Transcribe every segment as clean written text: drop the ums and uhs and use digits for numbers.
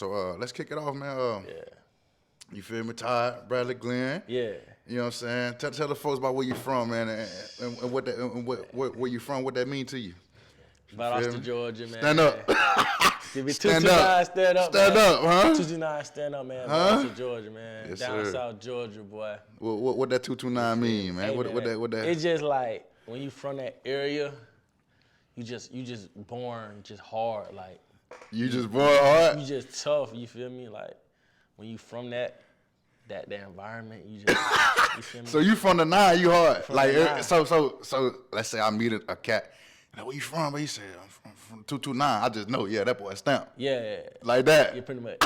So let's kick it off, man. Yeah. You feel me, Todd, Bradley, Glenn? Yeah. You know what I'm saying? Tell the folks about where you from, man, and what that, and where you from, what that mean to you. Valdosta, Georgia, man. Stand up. Give me Stand 229, up. stand up, Stand man. up, huh? 229, stand up, man. Huh? Valdosta, Georgia, man. Yes, Down sir. South Georgia, boy. What that 229 mean, man? Hey, What that? It's just like when you from that area, you just born just hard, like. You just born hard? You just tough, you feel me? Like when you from that environment, you just you feel me? So you from the 9, you hard. From Like the 9. so let's say I meet a cat. Like, where you from? But he said, I'm from 229. I just know, yeah, that boy stamp. Yeah. Like that. Yeah, pretty much.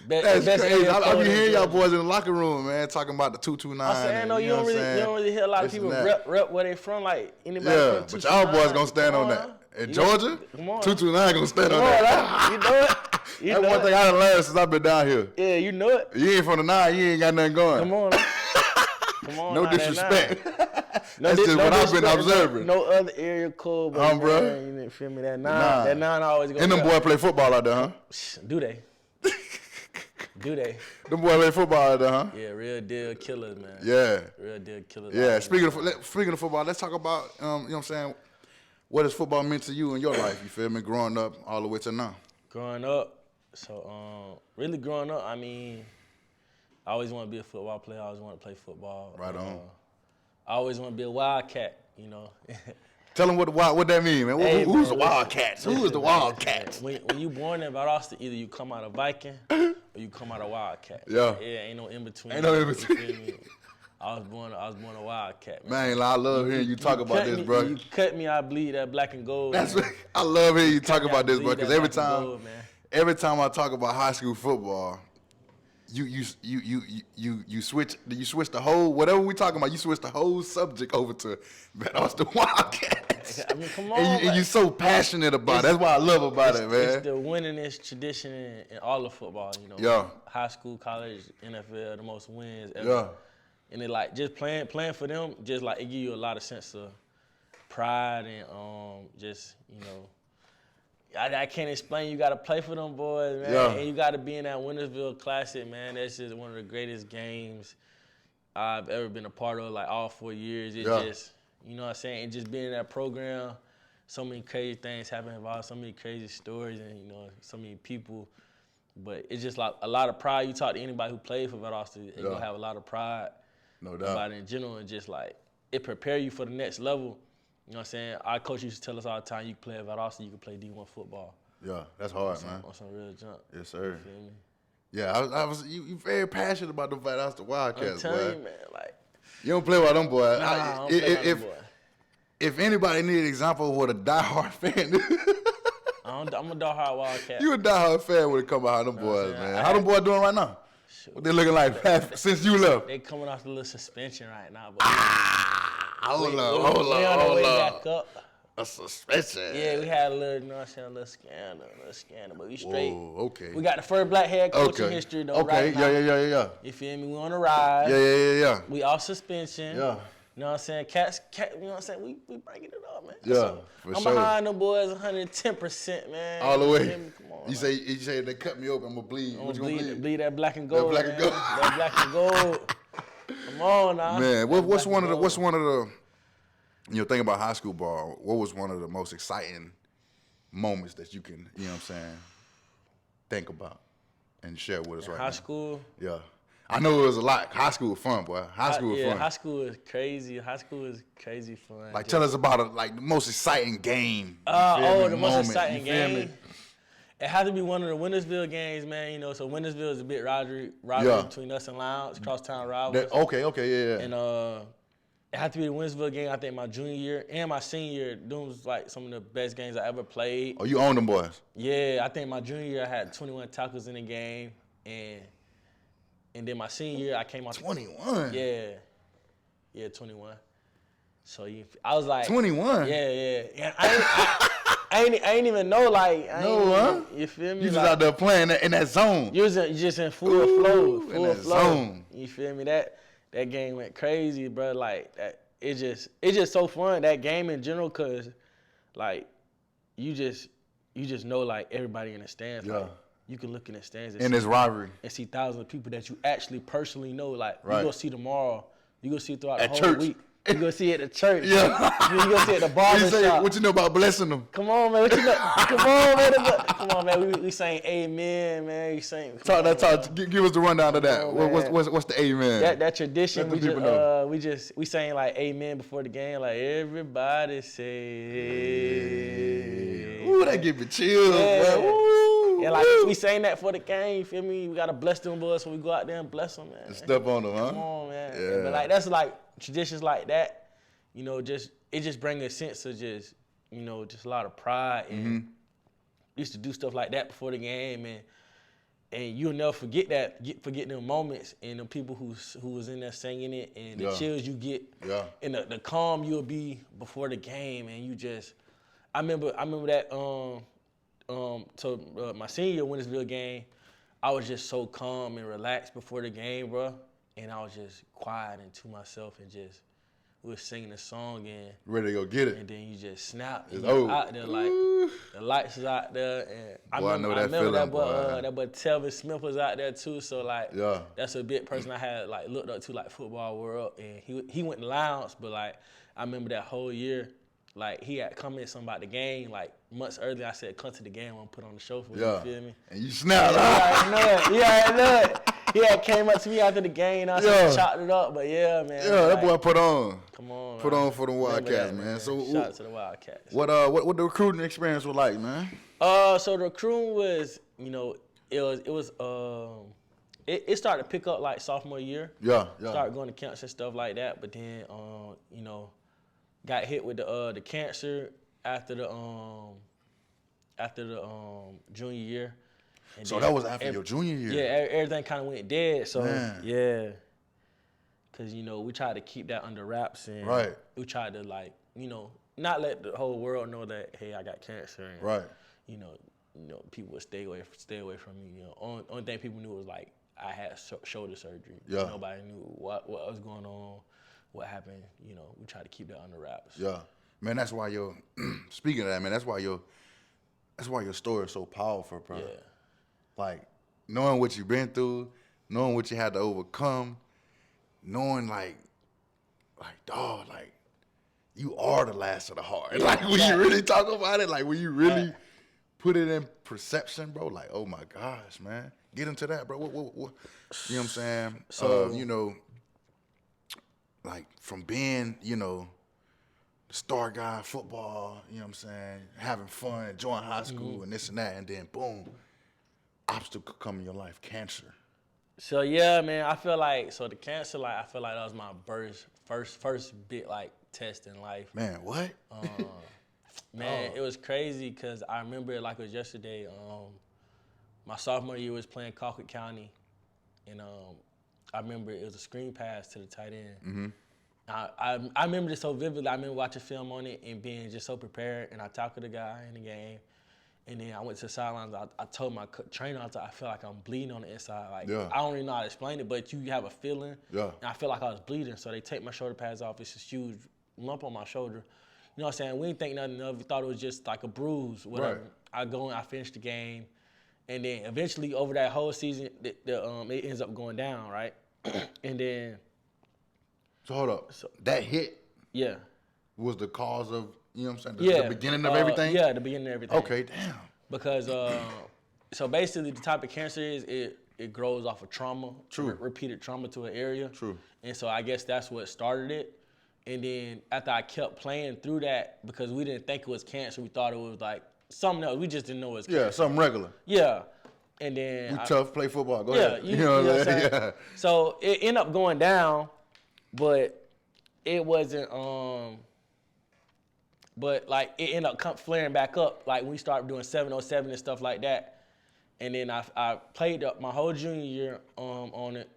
That's crazy. I be hearing y'all Georgia. boys in the locker room, man, talking about the 229. I'm saying, no, you don't really hear a lot of people rep where they from, like anybody Yeah, from but y'all boys gonna stand Come on on that. now. In Georgia, come on. 229 gonna stand Come on on, that. you know it. You That's know one it. thing I done learned since I've been down here. Yeah, you know it. You ain't from the 9, you ain't got nothing going. Come on. Come on. No now, that disrespect. No, That's just what I've been disrespect, observing. No other area code, but bro. man, you feel me? That 9, that 9 always go. And them boys play football out there, huh? Do they? Do they? Them boys play football out there, huh? Yeah, real deal killers, man. Yeah. Real deal killers. Yeah. Speaking of football, let's talk about you know what I'm saying. What has football meant to you in your life? You feel me? Growing up all the way to now. Growing up, so really growing up, I mean, I always want to be a football player. I always want to play football. Right on. I always want to be a Wildcat, you know. Tell them what that mean, man. Hey, Who's man, the Wildcats? Who is the Wildcats? When you born in Valdosta, either you come out of Viking or you come out of Wildcat. Yeah. Ain't no in between. Ain't no in between. You feel me? I was born a Wildcat, Man, man. I love hearing you talk about this, bro. You cut me, I bleed that black and gold. That's man. what, I love hearing you talk me, about I this, bro. bleed Because that every black and time, gold, man. every time I talk about high school football, you switch the whole whatever we talking about. You switch the whole subject over to the Wildcats. I mean, come on. And you so passionate about it. That's what I love about it, man. It's the winningest tradition in all of football, you know. Yeah. High school, college, NFL, the most wins ever. Yeah. And it like just playing for them, just like it give you a lot of sense of pride and just, you know, I can't explain. You got to play for them boys, man. Yeah. And you got to be in that Wintersville Classic, man. That's just one of the greatest games I've ever been a part of, like all 4 years. It just, you know what I'm saying? And just being in that program, so many crazy things happen involved, so many crazy stories, and, you know, so many people. But it's just like a lot of pride. You talk to anybody who played for Valdosta, they're going to have a lot of pride. No doubt. About it in general, and just like it prepare you for the next level. You know what I'm saying? Our coach used to tell us all the time, you can play at Valdosta, you can play D1 football. Yeah, that's hard, man. On some real jump. Yes, sir. You feel me? Yeah, you very passionate about the Valdosta Wildcats, I'm boy. telling you, man, like. You don't play with them boys. Nah, I don't play with them boys. If anybody need an example of what a diehard fan is, I'm a diehard Wildcat. you a diehard fan when it come behind them boys, man. How them boys doing right now? Shoot. What they looking like since you left? They coming off the little suspension right now, but Hold we on the way back up. A suspension. Yeah, we had a little, you know what I'm saying, a little scandal, but we straight. Whoa, okay. We got the first black head coach in history, though, right now. Yeah. You feel me? We on the ride. Yeah. We off suspension. Yeah. You know what I'm saying? Cat, you know what I'm saying? We breaking it up, man. Yeah, So, for I'm sure. behind them boys 110%, man. All the You way. feel me? Come on, You man. say if they cut me open, I'm gonna bleed. I'm What you gonna gonna bleed? bleed that black and gold. black and man. gold. That black and gold. Come on now. Man, what's Black one and of gold. the you know, think about high school ball, what was one of the most exciting moments that you can, you know what I'm saying, think about and share with us right now? High school. Yeah. I know it was a lot. High school was fun, boy. High school was fun. High school is crazy. High school is crazy fun. Like, tell us about it, like the most exciting game. The most moment, exciting you feel me? game. It had to be one of the Wintersville games, man. You know, so Wintersville is a big rivalry between us and Lowndes, crosstown rivals. Okay, yeah. And it had to be the Wintersville game. I think my junior year and my senior year. Them was like some of the best games I ever played. Oh, you own them boys? Yeah, I think my junior year I had 21 tackles in the game, and then my senior year I came out 21. Yeah, 21. So I was like 21. Yeah. I ain't even know like. You feel me? You just like, out there playing in that zone. You just in full flow, in that zone. You feel me? That game went crazy, bro. Like that, it's just so fun. That game in general, cause like you you just know like everybody in the stands. Yeah. Like, you can look in the stands In this rivalry. and see thousands of people that you actually personally know. Like Right. you go see tomorrow, you go see throughout the At whole church. week. You go see it at the church. Yeah. You go see it at the What barber you say? shop. What you know about blessing them? Come on, man. What you know? Come on, man. Come on, man. We saying amen, man. You saying Talk. Give us the rundown of that. on, What's the amen? that tradition? Let the people know. We saying like amen before the game. Like everybody say. Ooh, that give me chills, Yeah. bro. Ooh, Yeah, like woo. we saying that for the game. You feel me? We gotta bless them boys, so we go out there and bless them, man. Step on them, huh? Come on, man. Yeah. But like that's like traditions like that. You know, it just brings a sense of just a lot of pride and used to do stuff like that before the game and you'll never forget them moments and the people who was in there singing it and the chills you get and the calm you'll be before the game and you just I remember that my senior Wintersville game, I was just so calm and relaxed before the game, bro, and I was just quiet and to myself and just. We was singing the song and ready to go get it. And then you just snap. It's and over. Out there like the lights is out there and I remember that boy Telvin Smith was out there too. So like that's a big person I had like looked up to like football world and he went in lounge, but like I remember that whole year, like he had commented something about the game like months earlier. I said come to the game, I'm gonna put on the show for you. You feel me? And you snapped. Yeah, I know it. He had came up to me after the game and I said chopped it up, but yeah, man. Yeah, that boy put on. Come on, put man. on for the Wildcats, man. So shout out to the Wildcats. What the recruiting experience was like, man? So the recruiting was, it started to pick up like sophomore year. Yeah. Started going to camps and stuff like that, but then got hit with the cancer after the junior year. And so that was after your junior year? Yeah, everything kind of went dead. So, man. Yeah. Because, we tried to keep that under wraps. And we tried to, like, not let the whole world know that, hey, I got cancer. And, people would stay away from me. Only thing people knew was, like, I had shoulder surgery. Yeah. Nobody knew what was going on, what happened. We tried to keep that under wraps. Yeah. Man, that's why speaking of that, man, that's why your story is so powerful, bro. Yeah. Like, knowing what you've been through, knowing what you had to overcome, knowing like, dog, like, you are the last of the hard. Like, when you really talk about it, like, when you really put it in perception, bro, like, oh my gosh, man. Get into that, bro. What, you know what I'm saying? So, like, from being, the star guy, football, you know what I'm saying, having fun, enjoying high school and this and that, and then boom, obstacle come in your life, cancer. So yeah, man, I feel like the cancer, like I feel like that was my first big like test in life. Man, what? Man, it was crazy because I remember it like it was yesterday. My sophomore year was playing Colquitt County, and I remember it was a screen pass to the tight end. Mm-hmm. I remember this so vividly. I remember watching film on it and being just so prepared. And I talked to the guy in the game. And then I went to the sidelines. I told my trainer, I feel like I'm bleeding on the inside. Like I don't really know how to explain it, but you have a feeling. Yeah. And I feel like I was bleeding. So they take my shoulder pads off. It's this huge lump on my shoulder. You know what I'm saying? We didn't think nothing of it. We thought it was just like a bruise, whatever. Right. I go and I finish the game. And then eventually over that whole season, it ends up going down, right? And then. So hold up. So that hit was the cause of, you know what I'm saying, the beginning of everything? Yeah, the beginning of everything. Okay, damn. Because, so basically the type of cancer is it grows off of trauma. True. Repeated trauma to an area. True. And so I guess that's what started it. And then after I kept playing through that, because we didn't think it was cancer, we thought it was like something else. We just didn't know it was cancer. Yeah, something regular. Yeah. And then. Tough, play football. Go ahead. You know what I'm saying? Yeah. So it ended up going down, but it wasn't, but like it ended up flaring back up. Like we started doing 707 and stuff like that. And then I played up my whole junior year on it.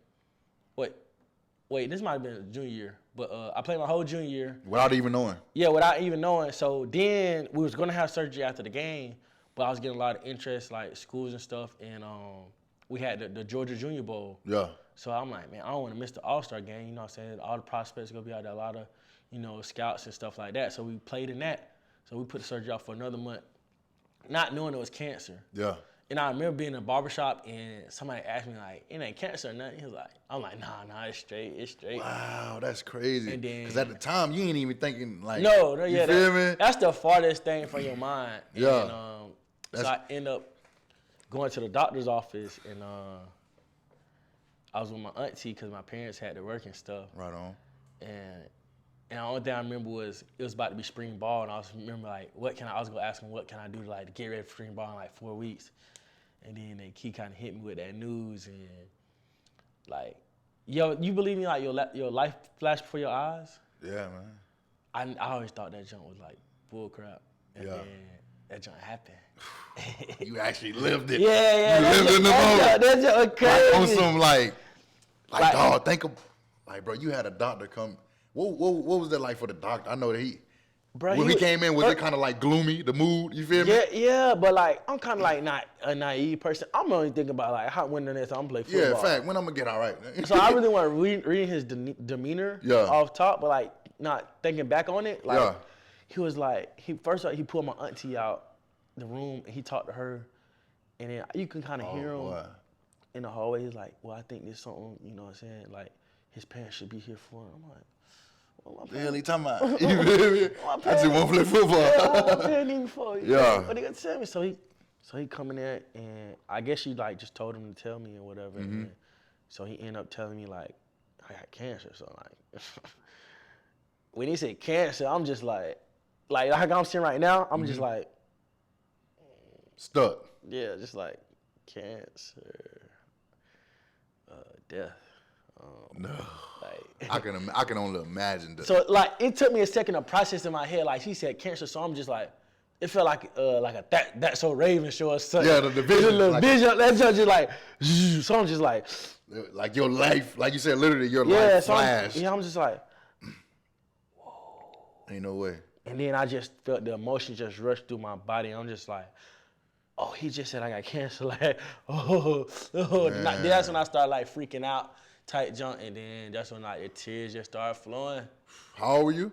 Wait, this might have been junior year. But I played my whole junior year. Without even knowing? Yeah, without even knowing. So then we was going to have surgery after the game, but I was getting a lot of interest, like schools and stuff. And we had the Georgia Junior Bowl. Yeah. So I'm like, man, I don't want to miss the All-Star game. You know what I'm saying? All the prospects are going to be out there, a lot of, scouts and stuff like that. So we played in that. So we put the surgery out for another month. not knowing it was cancer. Yeah. And I remember being in a barbershop and somebody asked me like, "It ain't cancer or nothing." He was like, "I'm like, nah, it's straight." Wow, that's crazy. And then, because at the time you ain't even thinking like, no, you yeah, feel me? that's the farthest thing from your mind. Yeah. And, so I end up going to the doctor's office, and I was with my auntie because my parents had to work and stuff. Right on. And the only thing I remember was it was about to be spring ball, and I remember like, I was gonna ask him what can I do to like to get ready for spring ball in like 4 weeks. And then he kind of hit me with that news, and like, yo, you believe me? Like your life flashed before your eyes. Yeah, man. I always thought that junk was like bull crap, and then that junk happened. You actually lived it. Yeah. You lived in the moment. That junk crazy. Like on some like dog. Think of like, bro. You had a doctor come. What was that like for the doctor? I know that Bro, when he came in, was it kind of like gloomy, the mood? You feel me? Yeah, but like I'm kind of like not a naive person. I'm only thinking about like how when the next time I'm play football. Yeah, fact. When I'm gonna get all right. So I really want to read his demeanor off top, but like not thinking back on it. Like he was like he pulled my auntie out the room and he talked to her, and then you can kind of hear him in the hallway. He's like, "Well, I think there's something, you know what I'm saying? Like his parents should be here for him." I'm like, the hell he talking about? You feel me? I just want to play football. Yeah, I'm paying him for it. Yeah. What they gonna tell me? So he come in there, and I guess she like just told him to tell me or whatever. And so he ended up telling me like I got cancer. So like when he said cancer, I'm just like I'm sitting right now. I'm just like stuck. Yeah, just like cancer, death. No. Like, I can only imagine that. So like it took me a second to process in my head. Like she said cancer, so I'm just like, it felt like a That's So Raven show or something. Yeah, the division. Little vision. That just like, so I'm just like your life, like you said, literally your life flashed. I'm just like, whoa. Ain't no way. And then I just felt the emotion just rush through my body. I'm just like, oh, he just said I got cancer. Like, that's when I started like freaking out. Tight junk, and then that's when like the tears just started flowing. How old were you?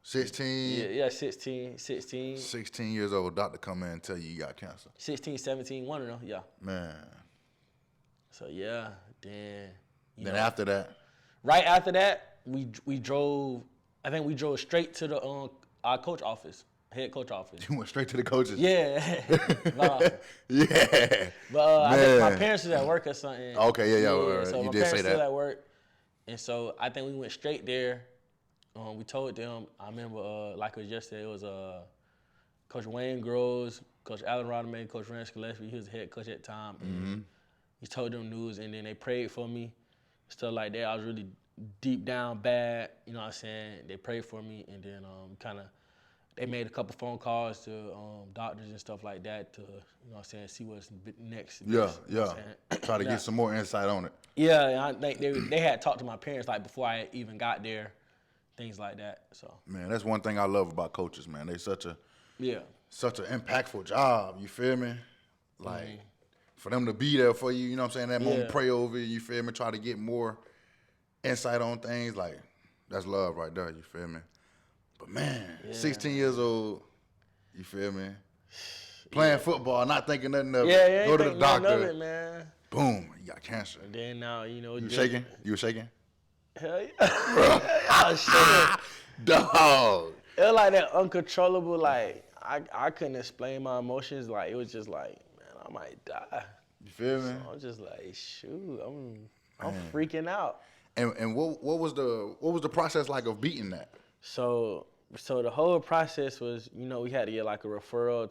16. Yeah, 16. 16 years old. Doctor come in and tell you got cancer. 16, 17, one of them. Yeah. Man. So yeah, then. After that. Right after that, we drove. I think we drove straight to the our coach office. Head coach office. You went straight to the coaches? Yeah. Yeah. But I think my parents was at work or something. Okay, yeah. So you my did parents say that. still at work. And so I think we went straight there. We told them, I remember like it was yesterday, it was Coach Wayne Groves, Coach Alan Rodman, Coach Rand Gillespie, he was the head coach at the time. And he told them news, and then they prayed for me, stuff like that. I was really deep down bad, you know what I'm saying? They prayed for me, and then they made a couple phone calls to doctors and stuff like that to, you know what I'm saying, see what's next. Yeah. Try to get some more insight on it. Yeah, and I think they had talked to my parents like before I even got there, things like that. So man, that's one thing I love about coaches, man. They such an impactful job. You feel me? Like for them to be there for you, you know what I'm saying? That moment, pray over you. You feel me? Try to get more insight on things. Like that's love right there. You feel me? But man, 16 years old, you feel me? Playing football, not thinking nothing of it. Go to the doctor. Of it, man. Boom, you got cancer. And then now, you know. You shaking? You were shaking? Hell yeah. I was shaking. Dog. It was like that uncontrollable, like, I couldn't explain my emotions. Like, it was just like, man, I might die. You feel me? So I'm just like, shoot, I'm freaking out. And what was the process like of beating that? So the whole process was, you know, we had to get like a referral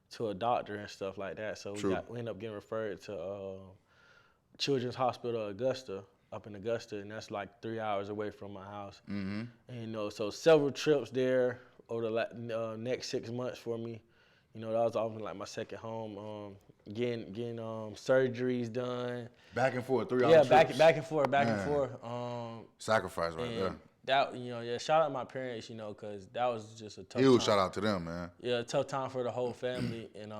to a doctor and stuff like that. So we ended up getting referred to Children's Hospital Augusta, up in Augusta, and that's like 3 hours away from my house. And you know, so several trips there over the next 6 months for me. You know, that was often like my second home. Getting surgeries done. Back and forth, 3 hours. Yeah, back and forth. Sacrifice right there. That, you know, shout out to my parents, you know, because that was just a tough Huge time. shout out to them, man. Yeah, a tough time for the whole family, and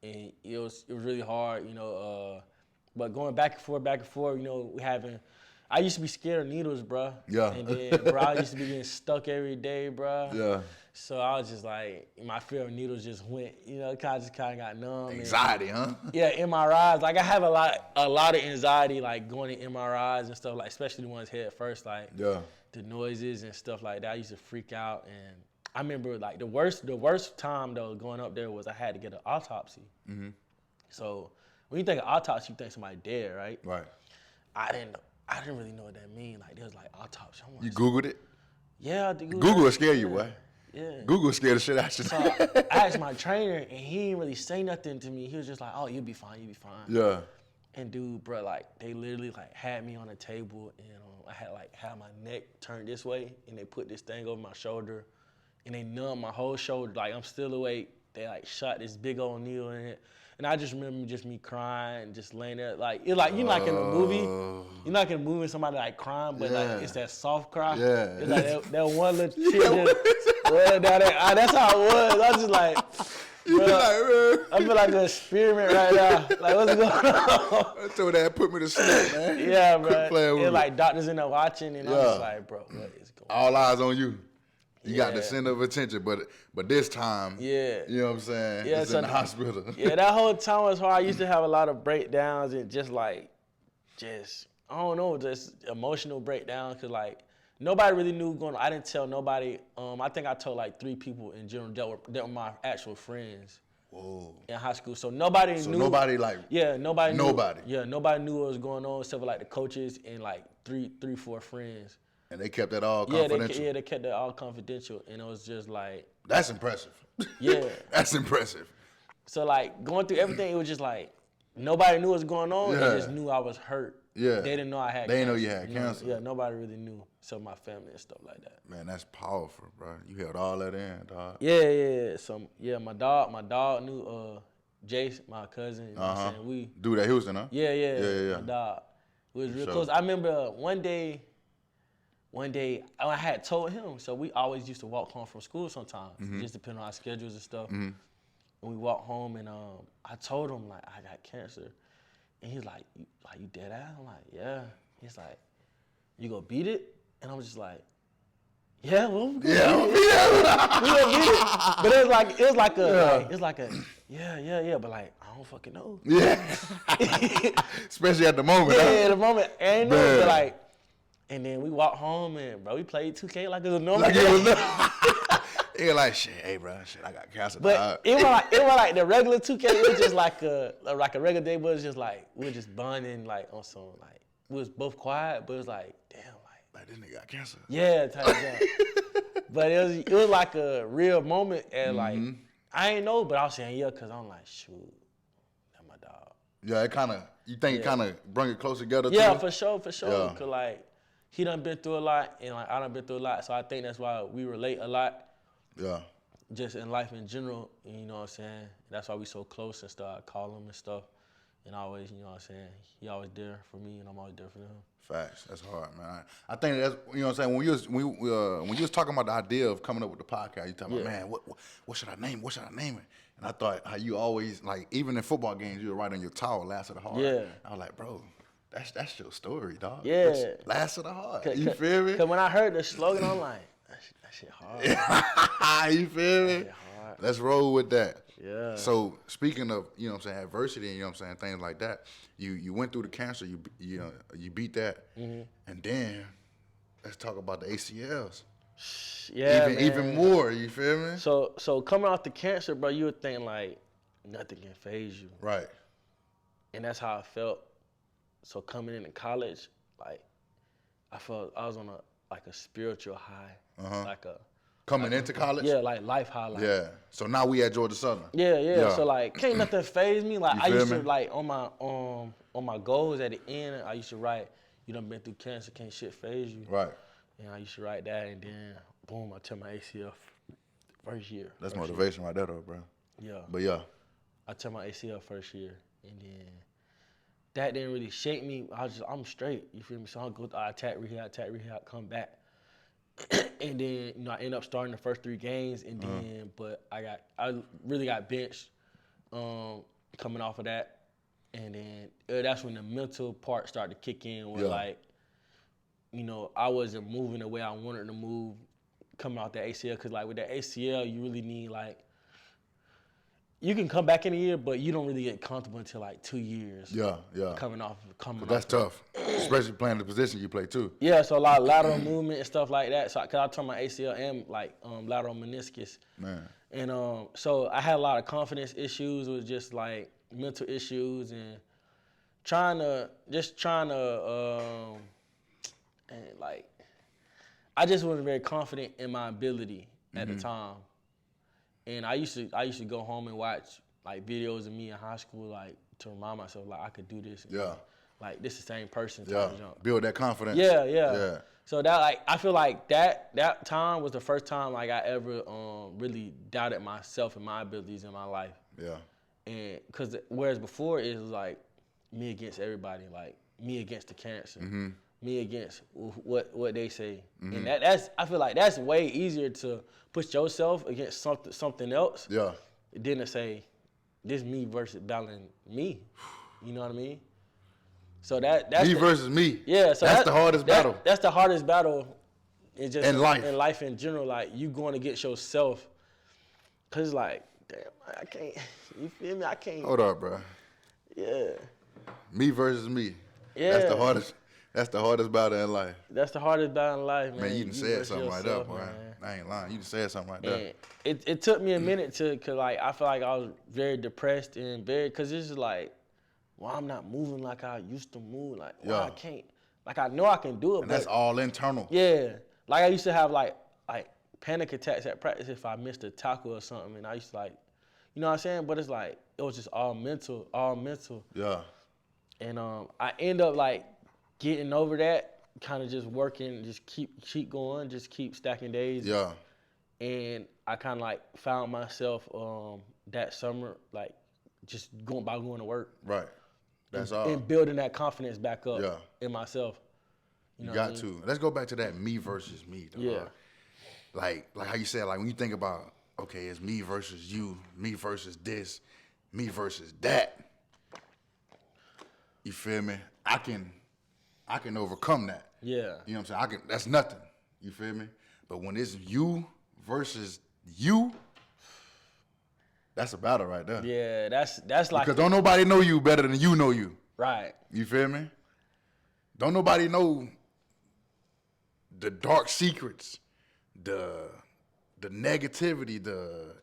it was really hard, you know. But going back and forth, you know, I used to be scared of needles, bro. Yeah. And then, bro, I used to be getting stuck every day, bro. Yeah. So I was just like, my fear of needles just went, kind of got numb. Anxiety, huh? Yeah, MRIs. Like I have a lot of anxiety, like going to MRIs and stuff, like especially the ones head first, like the noises and stuff like that. I used to freak out, and I remember like the worst time though going up there was I had to get an autopsy. Mm-hmm. So when you think of autopsy, you think somebody dead, right? Right. I didn't really know what that mean. Like there was like autopsy. You Googled it? Yeah, I did Google will scare you, boy. Yeah. Google scared the shit out you. So I asked my trainer, and he didn't really say nothing to me. He was just like, "Oh, you'll be fine. Yeah. And dude, bro, like they literally like had me on a table, and I had my neck turned this way, and they put this thing over my shoulder, and they numbed my whole shoulder. Like I'm still awake. They like shot this big old needle in it. And I just remember just me crying, just laying there, like in the movie, you're like in a movie, somebody like crying, but like it's that soft cry. Yeah. It's like that one little tear just rolling down there. That's how it was. I was just like, bro, I feel like an experiment right now. Like what's going on? I told that put me to sleep, man. Yeah, bro. And like doctors in there watching, and I was like, bro, what is going on? All eyes on you. You got the center of attention, but this time, you know what I'm saying? Yeah, it's in the hospital. Yeah, that whole time was hard. I used to have a lot of breakdowns and just I don't know, just emotional breakdowns because like nobody really knew going on. I didn't tell nobody. I think I told like 3 people in general that were my actual friends. Whoa. In high school, so nobody knew. So nobody like. Yeah, nobody. Nobody. Yeah, nobody knew what was going on except for like the coaches and like 4 friends. And they kept that all confidential. They kept that all confidential, and it was just like. That's impressive. Yeah. That's impressive. So like going through everything, it was just like nobody knew what was going on. Yeah. They just knew I was hurt. Yeah. They didn't know I had. They cancer. didn't know you had cancer. Yeah, nobody really knew, except my family and stuff like that. Man, that's powerful, bro. You held all that in, dog. Yeah. So yeah, my dog knew Jace, my cousin. You know what I'm saying? Dude at Houston, huh? Yeah. My dog. It was real close. I remember one day I had told him, so we always used to walk home from school sometimes, just depending on our schedules and stuff. And we walked home, and I told him like I got cancer, and he's like, you dead ass? I'm like, yeah. He's like, you gonna beat it? And I'm just like, yeah, well, we gonna beat it. But it was like a yeah, but like I don't fucking know. Yeah. Especially at the moment. Yeah, at the moment, I ain't know, but like. And then we walked home and, bro, we played 2K like it was a normal game. You're like, shit, hey, bro, I got cancer. But it was like the regular 2K. It was just like a regular day, but it was just like, we were just bonding like on some, like, we was both quiet, but it was like, damn, like this nigga got cancer. Yeah, type of thing. But it was like a real moment, and like, I ain't know, but I was saying, yeah, because I'm like, shoot, that's my dog. Yeah, it kind of, you think it kind of bring it closer together too? Yeah, for sure. Yeah. Because like, he done been through a lot, and like I done been through a lot, so I think that's why we relate a lot. Yeah. Just in life in general, and you know what I'm saying? That's why we so close and stuff. I call him and stuff, and always, you know what I'm saying? He always there for me, and I'm always there for him. Facts. That's hard, man. I think that's, you know what I'm saying? When you was talking about the idea of coming up with the podcast, you talking about, man, what should I name? What should I name it? And I thought how you always, like, even in football games, you would write on your towel, last of the heart. Yeah. I was like, bro, that's your story, dog. Yeah. That's last of the heart. You feel me? Because when I heard the slogan, I'm like, that shit hard. You feel me? That shit hard. Let's roll with that. Yeah. So speaking of, you know what I'm saying, adversity and, you know what I'm saying, things like that, you went through the cancer, you beat that, and then let's talk about the ACLs. Yeah, even more, you feel me? So coming off the cancer, bro, you would think like nothing can phase you. Right. And that's how I felt. So coming into college, like I felt I was on a spiritual high, like a coming into college. Yeah, like life high. Like, yeah. So now we at Georgia Southern. Yeah. So like, can't nothing phase me. Like I used to like on my goals at the end, I used to write, "You done been through cancer, can't shit phase you." Right. And I used to write that, and then boom, I tore my ACL first year. That's motivation right there, though, bro. Yeah. But yeah. I tore my ACL first year, and then that didn't really shake me. I'm straight. You feel me? So I go through attack rehab, come back. And then, I ended up starting the first 3 games, and then, but I really got benched coming off of that. And then that's when the mental part started to kick in where like, I wasn't moving the way I wanted to move. coming off that ACL, because like with that ACL, you really need like, you can come back in a year, but you don't really get comfortable until like 2 years. Yeah. Coming off. That's tough, especially playing the position you play too. Yeah, so a lot of lateral movement and stuff like that. So, cause I tore my ACL and like lateral meniscus. Man. And so I had a lot of confidence issues. It was just like mental issues and trying to and like, I just wasn't very confident in my ability at the time. And I used to go home and watch like videos of me in high school, like to remind myself like I could do this. Yeah. Like this is the same person. Yeah. Build that confidence. Yeah. So that like I feel like that time was the first time like I ever really doubted myself and my abilities in my life. Yeah. And because whereas before it was like me against everybody, like me against the cancer, me against what they say, and that's I feel like that's way easier to put yourself against something else. Yeah. Than to say this me versus battling me. You know what I mean? So that's me versus me. Yeah, so that's the hardest battle. That's the hardest battle. It's just in life. In life in general, like you going against yourself. Cause like, damn, I can't. You feel me? I can't. Hold up, bro. Yeah. Me versus me. Yeah. That's the hardest. That's the hardest battle in life. That's the hardest battle in life, man. Man, you done said something right there, boy. I ain't lying. You done said something right there. It took me a minute cause like I feel like I was very depressed and cause it's just like, well, I'm not moving like I used to move. Like, well, I can't. Like, I know I can do it, and that's all internal. Yeah. Like, I used to have, like panic attacks at practice if I missed a tackle or something. And I used to, like, you know what I'm saying? But it's like, it was just all mental. Yeah. And I end up, like, getting over that, kind of just working, just keep going, just keep stacking days. Yeah. And I kind of, like, found myself that summer, like, just going to work. Right. That's all. And building that confidence back up in myself. You got to. Let's go back to that me versus me. Though. Yeah. Like how you said, like when you think about, okay, it's me versus you, me versus this, me versus that. You feel me? I can overcome that. Yeah. You know what I'm saying? That's nothing. You feel me? But when it's you versus you, that's a battle right there. Yeah, that's like, because don't nobody know you better than you know you. Right. You feel me? Don't nobody know the dark secrets, the negativity,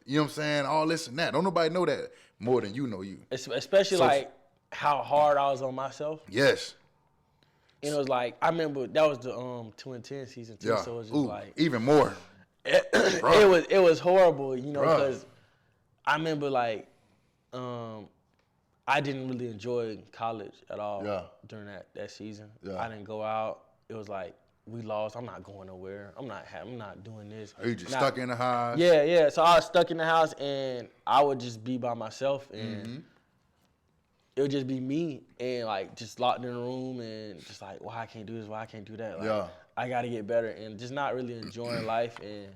you know what I'm saying, all this and that. Don't nobody know that more than you know you. Especially like how hard I was on myself. Yes. And it was like, I remember that was the 210 season too. Yeah. So it was just like even more. It was horrible, you know, because I remember like I didn't really enjoy college at all during that season. Yeah. I didn't go out. It was like, we lost. I'm not going nowhere. I'm not doing this. Are you just stuck in the house? Yeah. So I was stuck in the house, and I would just be by myself, and it would just be me, and like just locked in a room, and just like, why I can't do this? Why I can't do that? Like, I got to get better, and just not really enjoying life. And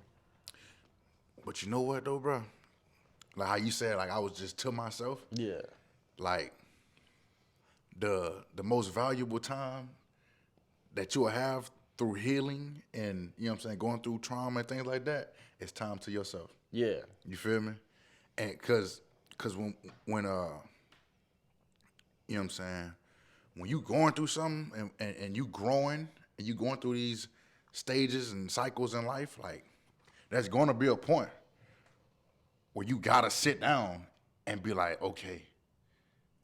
but you know what though, bro? Like how you said, like I was just to myself. Yeah. Like the most valuable time that you'll have through healing and, you know what I'm saying, going through trauma and things like that, is time to yourself. Yeah. You feel me? And cause when you know what I'm saying, when you going through something and you growing and you going through these stages and cycles in life, like there's gonna be a point where you gotta sit down and be like, okay,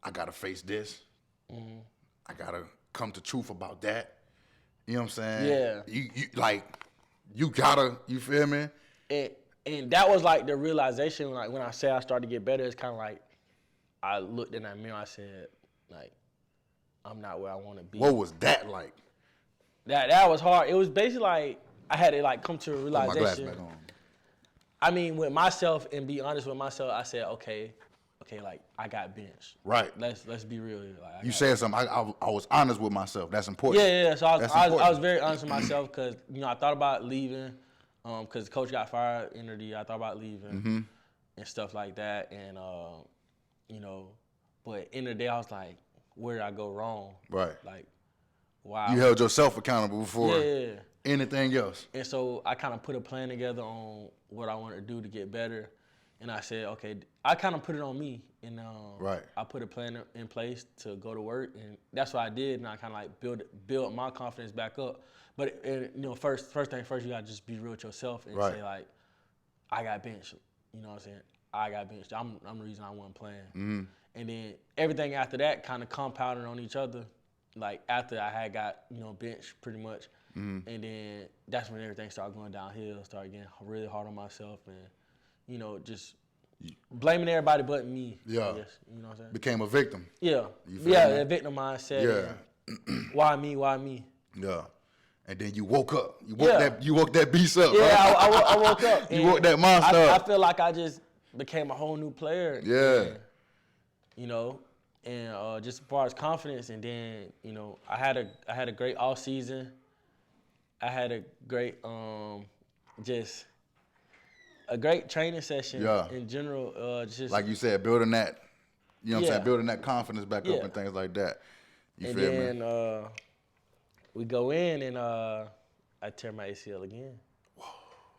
I gotta face this. Mm-hmm. I gotta come to truth about that. You know what I'm saying? Yeah. You like, you gotta, you feel me? And that was like the realization, like when I say I started to get better, it's kind of like I looked in that mirror, I said, like, I'm not where I want to be. What was that like? That was hard. It was basically like I had to like come to a realization. Put my glass back on. I mean, with myself and be honest with myself, I said, okay, like I got benched. Right. Let's be real here. Like, you said something. I was honest with myself. That's important. Yeah. So I was very honest with myself because, you know, I thought about leaving because the coach got fired in the year. I thought about leaving and stuff like that. And, you know, but in the day I was like, where did I go wrong? Right. Like, wow. You held yourself accountable before. Yeah. anything else. And so I kind of put a plan together on what I wanted to do to get better. And I said, okay, I kind of put it on me. And Right. I put a plan in place to go to work. And that's what I did. And I kind of like build my confidence back up. But, you know, first thing first, you got to just be real with yourself and Right. say, like, I got benched. You know what I'm saying? I got benched. I'm the reason I wasn't playing. Mm-hmm. And then everything after that kind of compounded on each other. Like after I had got, you know, benched pretty much. Mm-hmm. And then that's when everything started going downhill, started getting really hard on myself and, you know, just blaming everybody but me. Yeah. I guess, you know what I'm saying? Became a victim. Yeah. You feel Yeah, me? that victim mindset. Yeah. And why me? Why me? Yeah. And then you woke up. Yeah. You woke that beast up. Yeah, Right? I woke up. You and woke that monster I up. feel like I just became a whole new player. Yeah. And, you know, and just as far as confidence, and then, you know, I had a great off season. I had a great just a great training session in general. Just like you said, building that, you know what I'm Yeah. saying, building that confidence back Yeah. up and things like that. You and feel then me? we go in and I tear my ACL again.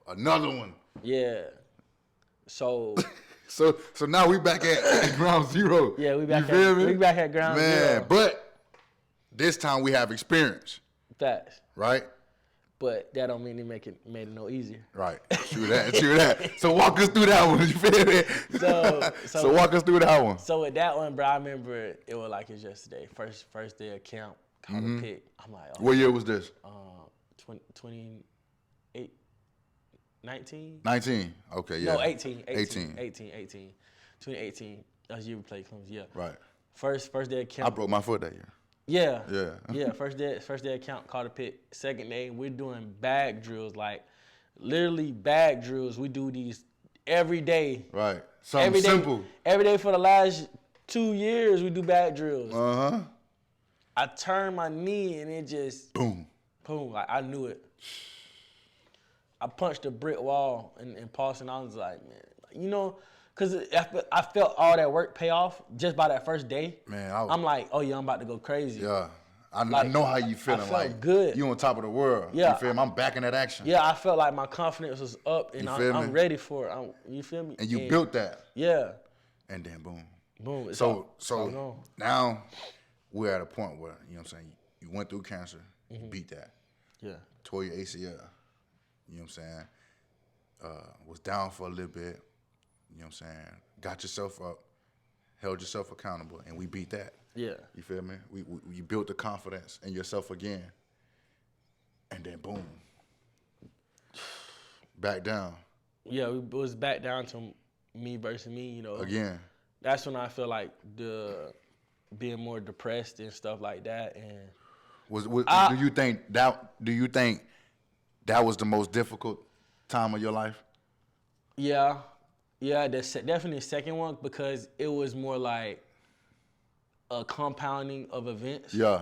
Another one. Yeah. So So now we back at ground zero. yeah, we back you feel at me? we back at ground Man, zero. but this time we have experience, Facts. right? But that don't mean it made it no easier. Right. True that. True that. So walk us through that one. You feel me? So walk us through that one. So with that one, bro, I remember it was like it's yesterday. First day of camp, caught a pick. I'm like, oh, What year was this? 28, 19? 19. Okay, yeah. No, 18. 18. 2018. That was year we played Clemson. Yeah. Right. First day of camp. I broke my foot that year. Yeah. Yeah. Yeah. First day of camp, caught a pick. Second day, we're doing bag drills, like literally bag drills. We do these every day. Right. Something Every day, simple. Every day for the last 2 years, we do bag drills. Uh-huh. I turned my knee and it just Boom. boom. Like I knew it. I punched a brick wall in Paulson. I was like, man, you know, because I felt all that work pay off just by that first day. Man, I'm like, oh yeah, I'm about to go crazy. yeah. I Like, know how you feeling. I felt like good. You on top of the world. Yeah. You feel me? I'm back in that action. Yeah, I felt like my confidence was up and You feel me? I'm ready for it. You feel me? And you built that. Yeah. And then boom. Boom. It's So all on. now we're at a point where, you know what I'm saying, you went through cancer, you beat that, Yeah. tore your ACL, you know what I'm saying, was down for a little bit, you know what I'm saying, got yourself up, held yourself accountable, and we beat that. Yeah. You feel me? We built the confidence in yourself again, and then boom, back down Yeah, it was back down to me versus me, you know. again. That's when I feel like being more depressed and stuff like that. And Do you think that was the most difficult time of your life? yeah, definitely the second one because it was more like a compounding of events. Yeah,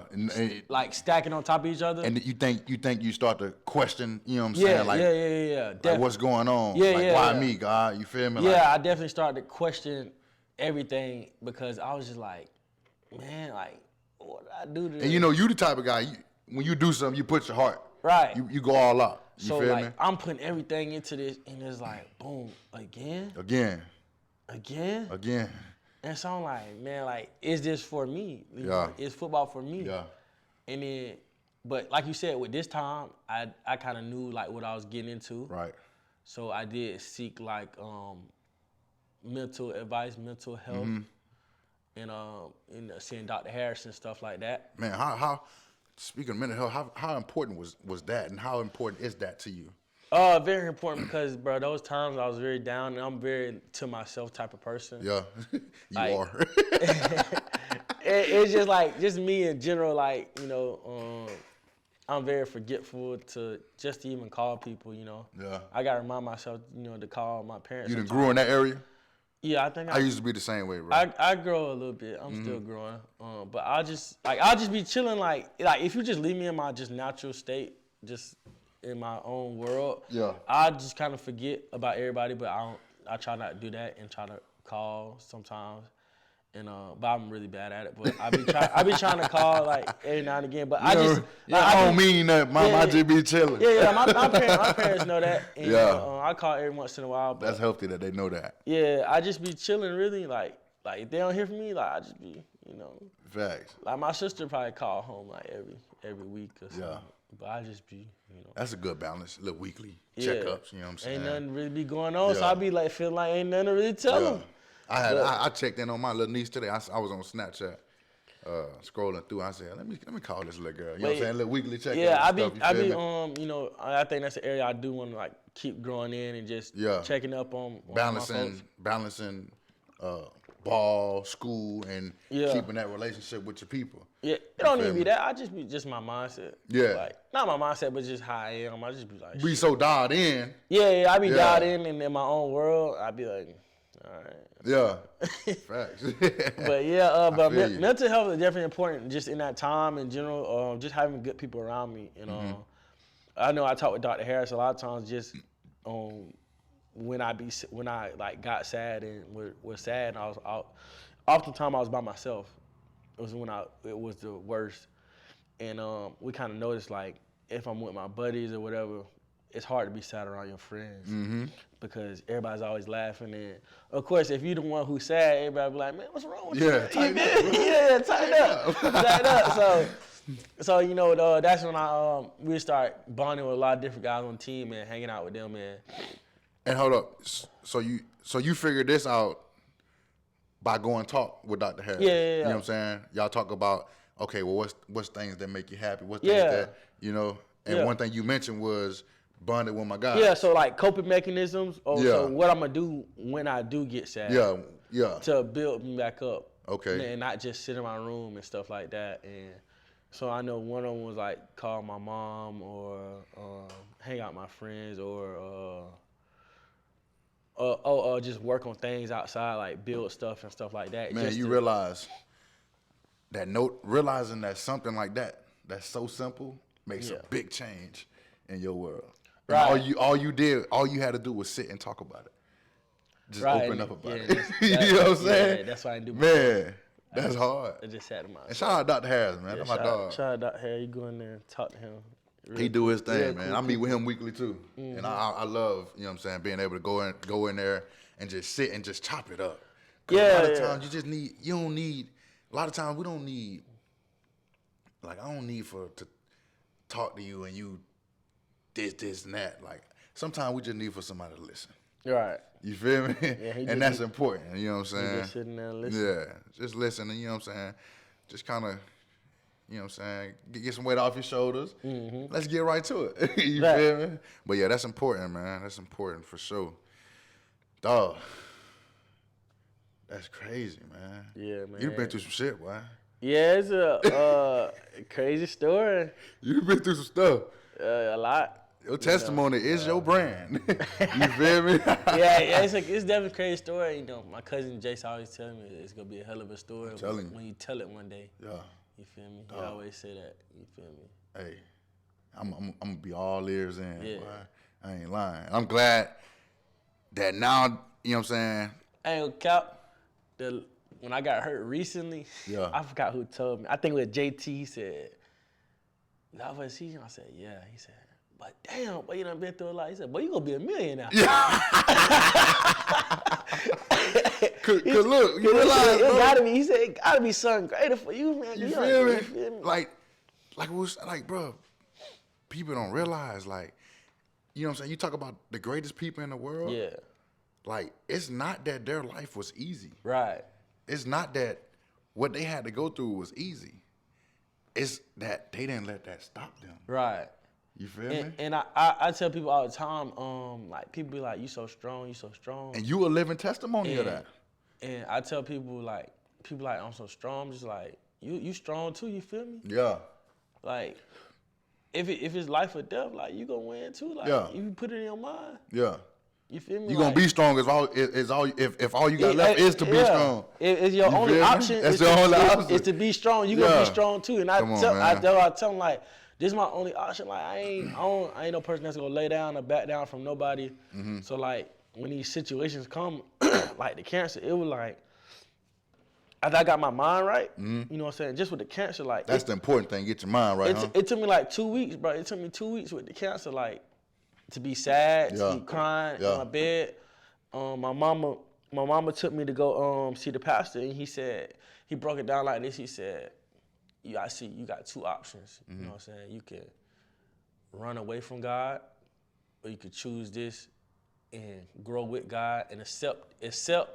Like stacking on top of each other. and you think you start to question, you know what I'm yeah, saying, like, yeah. like what's going on? Yeah, like yeah, why yeah. me, God? You feel me? Yeah, Like, I definitely started to question everything because I was just like, man, like, what did I do to this? and you know, you the type of guy, when you do something, you put your heart. Right. You go all out. You So feel like, me? I'm putting everything into this, and it's like, boom, again. Again. And so I'm like, man, like, is this for me? You Yeah. know, is football for me? Yeah. And then, but like you said, with this time, I kind of knew like what I was getting into. Right. So I did seek like mental advice, mental health, and seeing Dr. Harris and stuff like that. Man, how speaking of mental health, how important was that, and how important is that to you? Very important because, bro, those times I was very down, and I'm very to myself type of person. Yeah, you Like- are. It's just like, just me in general, like, you know, I'm very forgetful to just even call people, you know. Yeah. I got to remind myself, you know, to call my parents. You done sometimes. grew in that area? Yeah, I think I used to be the same way, bro. I grow a little bit. I'm still growing. But I'll just be chilling, like if you just leave me in my just natural state, just in my own world, Yeah. I just kind of forget about everybody, but I try not to do that and try to call sometimes. And but I'm really bad at it. But I be trying to call like every now and again. But I just I don't mean that. I just be chilling. Yeah. My parents know that. And, I call every once in a while. But that's healthy that they know that. Yeah, I just be chilling really. Like if they don't hear from me, like I just be Facts. Like my sister probably call home like every week or something. Yeah. But I just be That's a good balance. Little weekly checkups. You know what I'm saying? Ain't nothing really be going on, so I be like feeling like ain't nothing to really tell them. I checked in on my little niece today. I was on Snapchat, scrolling through. I said, let me call this little girl. You know what I'm saying? Little weekly check. Yeah, I think that's the area I do want to like keep growing in and just checking up on balancing ball, school, and keeping that relationship with your people. Yeah, it don't even be that. I just be my mindset. Yeah, like not my mindset, but just how I am. I just be like, be so dialed in. Yeah, I be dialed in, and in my own world, I be like, all right. Yeah, facts. But but mental health is definitely important just in that time in general. Just having good people around me. I know I talk with Dr. Harris a lot of times just when I like got sad and was sad and I was out. Oftentimes I was by myself. It was when it was the worst. And we kind of noticed like if I'm with my buddies or whatever, it's hard to be sad around your friends because everybody's always laughing. And of course, if you're the one who's sad, everybody be like, "Man, what's wrong with you?" Tighten up. Tighten up. So that's when we start bonding with a lot of different guys on the team and hanging out with them. And hold up, so you figured this out by going talk with Dr. Harris? Yeah. You know what I'm saying? Y'all talk about, okay, well, what's things that make you happy? What things that, and one thing you mentioned was bonded with my guys. Yeah, so like coping mechanisms. So what I'm going to do when I do get sad. Yeah. To build me back up. Okay. And not just sit in my room and stuff like that. And so I know one of them was like call my mom or hang out with my friends or just work on things outside, like build stuff and stuff like that. Man, realize that realizing that something like that's so simple makes a big change in your world. Right. All you had to do was sit and talk about it. Just open up about it. You know what I'm saying? Yeah, that's why I do. Man, that's hard. I just sat him out. And shout out Dr. Harris, man. That's my dog. Shout out Dr. Harris. You go in there and talk to him. He do his thing, man. Cool. I meet with him weekly too, and I love, you know what I'm saying, being able to go in there and just sit and just chop it up. A lot of times a lot of times we don't need, like I don't need to talk to you and you this and that. Like sometimes we just need for somebody to listen. Right. You feel me? Yeah, and that's important. You know what I'm saying? Just sitting there and listening. Yeah, just listening. You know what I'm saying? Just kind of. You know what I'm saying? Get some weight off your shoulders. Let's get right to it. You feel me? But yeah, that's important, man. That's important for sure. Dog. That's crazy, man. Yeah, man. You've been through some shit, boy. Yeah, it's a crazy story. You've been through some stuff. A lot. Your testimony is your brand. You feel me? Yeah, it's definitely a crazy story. You know, my cousin Jace always telling me it's gonna be a hell of a story when you tell it one day. Yeah. You feel me? He always say that. You feel me? Hey, I'm gonna be all ears in. Yeah. Boy. I ain't lying. I'm glad that now, you know what I'm saying? I ain't gonna cap. When I got hurt recently, I forgot who told me. I think with JT, he said, "That was he." I said, "Yeah." He said, "But damn, boy, you done been through a lot." He said, "Boy, you gonna be a millionaire." Yeah. Cause look, you realize, it gotta be. He said it gotta be something greater for you, man. You feel me? Like it was like, bro. People don't realize, like, you know what I'm saying. You talk about the greatest people in the world. Yeah. Like, it's not that their life was easy. Right. It's not that what they had to go through was easy. It's that they didn't let that stop them. Right. You feel me? And I tell people all the time, like people be like, "You so strong, you so strong." And you a living testimony of that. And I tell people like, "I'm so strong." I'm just like, you strong too. You feel me? Yeah. Like, if it's life or death, like you gonna win too. Like, you put it in your mind. Yeah. You feel me? You gonna be strong if all you got left is to be strong. It's your only option. That's the only option. Is to be strong. You gonna be strong too. And I tell them like, this is my only option. Like I ain't no person that's gonna lay down or back down from nobody. So like when these situations come, like the cancer, it was like after I got my mind right, you know what I'm saying, just with the cancer, like That's the important thing. Get your mind right, huh? it took me like 2 weeks, bro. It took me 2 weeks with the cancer, like to be sad, to be crying in my bed. My mama took me to go see the pastor, and he broke it down like this. He said, you got two options. You know what I'm saying? You can run away from God, or you could choose this and grow with God and accept, you know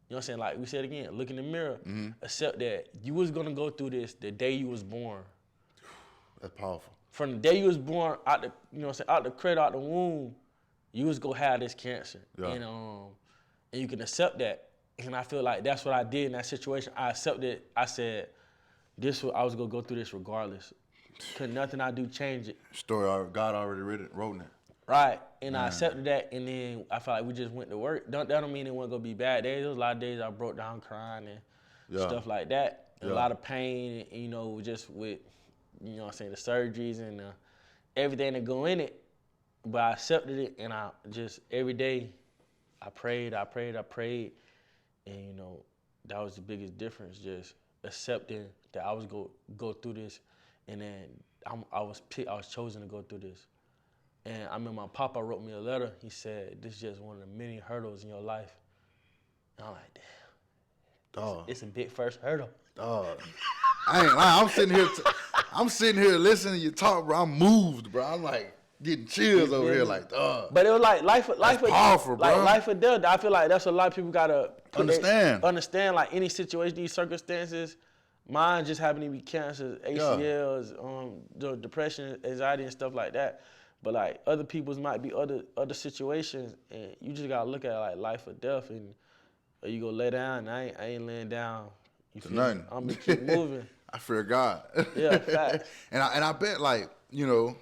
what I'm saying? Like we said again, look in the mirror, accept that you was gonna go through this the day you was born. That's powerful. From the day you was born, out the, you know what I'm saying, out the cradle, out the womb, you was gonna have this cancer. And you can accept that. And I feel like that's what I did in that situation. I accepted, I said, I was gonna go through this regardless. Cause nothing I do change it. Story God already wrote it. Right, and I accepted that, and then I felt like we just went to work. That don't mean it wasn't gonna be bad days. There was a lot of days I broke down crying and stuff like that. A lot of pain, and, you know, just with, you know what I'm saying, the surgeries and everything that go in it. But I accepted it, and I just, every day, I prayed, and, you know, that was the biggest difference, just accepting that I was go through this, and then I was chosen to go through this. And I remember my papa wrote me a letter. He said, this is just one of the many hurdles in your life. And I'm like, damn. Dog. It's a big first hurdle. Dog. I ain't lying. I'm sitting here listening to you talk, bro. I'm moved, bro. I'm like getting chills over here, like, dog. But it was like life powerful, bro. Like life or death. I feel like that's what a lot of people gotta understand. Like any situation, these circumstances. Mine just happened to be cancer, ACLs, depression, anxiety, and stuff like that. But like other people's might be other situations, and you just gotta look at it like life or death, and or you go lay down. And I ain't laying down. You feel nothing. Me? I'm gonna keep moving. I fear God. Yeah, facts. and I bet, like, you know,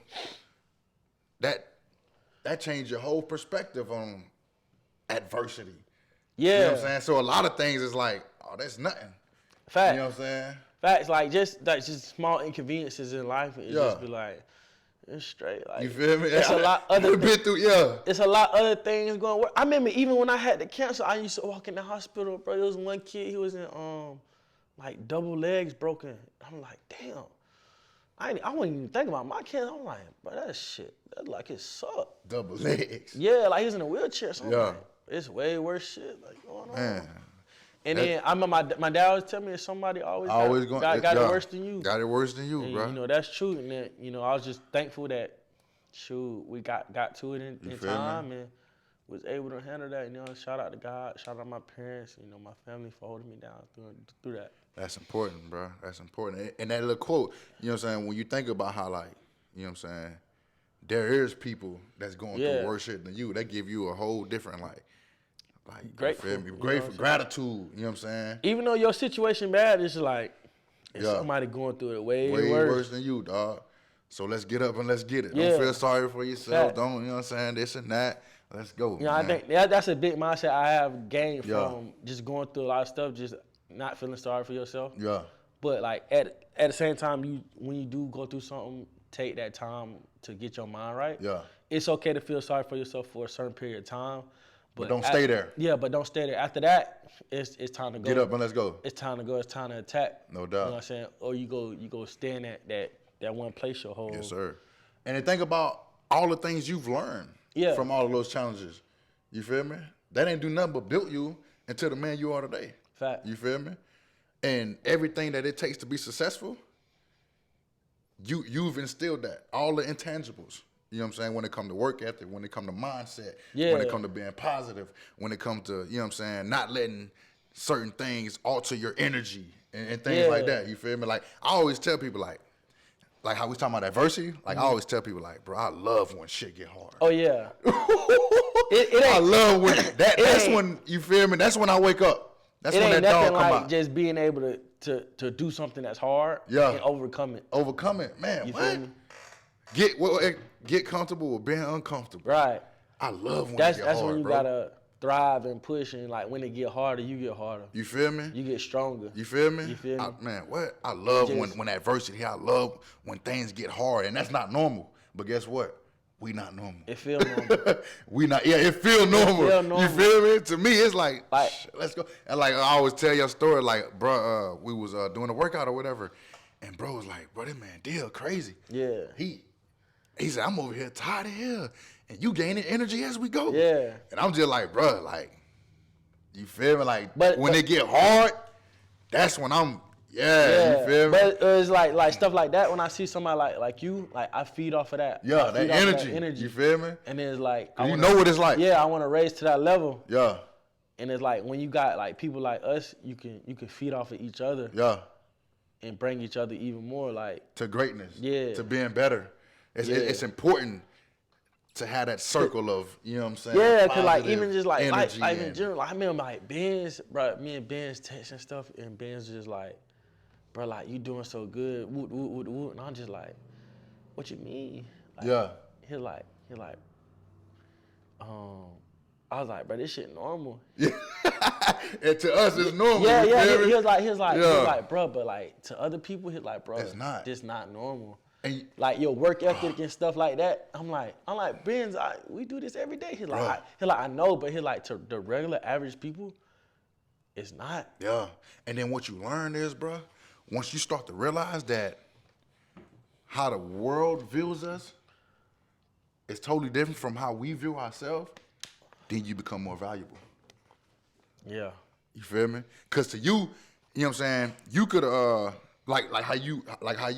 that changed your whole perspective on adversity. Yeah. You know what I'm saying? So a lot of things is like, oh, that's nothing. Facts. You know what I'm saying? Facts. Like just small inconveniences in life. It just be like. It's straight. Like, you feel me? It's a lot other been through, It's a lot other things going on. I remember even when I had the cancer, I used to walk in the hospital, bro. There was one kid, he was in like double legs broken. I'm like, damn. I wasn't even thinking about my cancer. I'm like, bro, that's like it sucked. Double legs. Yeah, like he was in a wheelchair. So I'm like, it's way worse shit like going on. Man. And then I remember my dad always tell me that somebody always got it worse than you. Got it worse than you, and, bro. You know, that's true. And then, you know, I was just thankful that, we got to it in time and was able to handle that. You know, shout out to God, shout out to my parents, you know, my family for holding me down through that. That's important, bro. That's important. And that little quote, you know what I'm saying, when you think about how, like, you know what I'm saying, there is people that's going through worse shit than you, that give you a whole different, like grateful, grateful, gratitude, you know what I'm saying? Even though your situation bad, it's like, it's somebody going through it way worse than you, dog. So let's get up and let's get it. Don't feel sorry for yourself. Don't, you know what I'm saying, this and that. Let's go. You know, I think that's a big mindset I have gained from just going through a lot of stuff, just not feeling sorry for yourself. Yeah. But like at the same time, when you do go through something, take that time to get your mind right. Yeah. It's okay to feel sorry for yourself for a certain period of time. But don't stay there. Yeah, but don't stay there. After that, it's time to go. Get up and let's go. It's time to go. It's time to attack. No doubt. You know what I'm saying? Or you go stand at that one place your whole. Yes, sir. And then think about all the things you've learned from all of those challenges. You feel me? That ain't do nothing but build you into the man you are today. Fact. You feel me? And everything that it takes to be successful, you've instilled that. All the intangibles. You know what I'm saying? When it comes to work ethic, when it comes to mindset, when it comes to being positive, when it comes to, you know what I'm saying, not letting certain things alter your energy and things like that. You feel me? Like, I always tell people, like how we talking about adversity, like I always tell people, like, bro, I love when shit get hard. Oh, yeah. I love when that's when, you feel me? That's when I wake up. That's when that dog come like out. Just being able to do something that's hard and overcome it. Overcome it. Man, you what? Feel me? Get comfortable with being uncomfortable. Right. I love when that's it get hard, when you bro. Gotta thrive and push, and like when it get harder, you get harder. You feel me? You get stronger. You feel me? You feel me? Man, what? I love when adversity, I love when things get hard, and that's not normal. But guess what? we not normal. It feel normal. It feel normal. You feel me? To me, it's like let's go. And like I always tell your story, like, bro, we was doing a workout or whatever, and bro was like, bro, that man Dill crazy. Yeah. He said, I'm over here tired of here, and you gaining energy as we go. Yeah. And I'm just like, bro, like, you feel me? Like, when it get hard, that's when I'm, you feel me? But it's like stuff like that. When I see somebody like you, like I feed off of that. Yeah, that energy. You feel me? And then it's like, you know what it's like. Yeah, I want to raise to that level. Yeah. And it's like when you got like people like us, you can feed off of each other. Yeah. And bring each other even more like to greatness. Yeah. To being better. It's important to have that circle of, you know what I'm saying? Yeah, because like even just like in general, like I remember like Benz, bro, me and Benz texting stuff, and Benz just like, bro, like you doing so good, woot, woot, woot, woot. And I'm just like, what you mean? Like, yeah. He like, I was like, bro, this shit normal. Yeah. And to us, it's normal. Yeah. He was like, bro, but like to other people, he's like, bro, it's not normal. And like your work ethic and stuff like that. I'm like, Benz, we do this every day. He's like, I know, but he's like, to the regular average people, it's not. Yeah. And then what you learn is, bro, once you start to realize that how the world views us is totally different from how we view ourselves, then you become more valuable. Yeah. You feel me? Cause to you, you know what I'm saying, you could like how you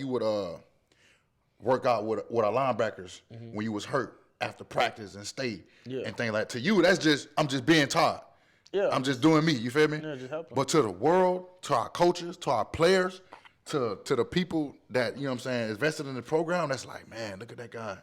would work out with our linebackers when you was hurt after practice and stay and things like that. To you, that's just I'm just being Todd. Yeah. I'm just doing me. You feel me? Yeah, just helping. But to the world, to our coaches, to our players, to the people that, you know what I'm saying, invested in the program, that's like, man, look at that guy.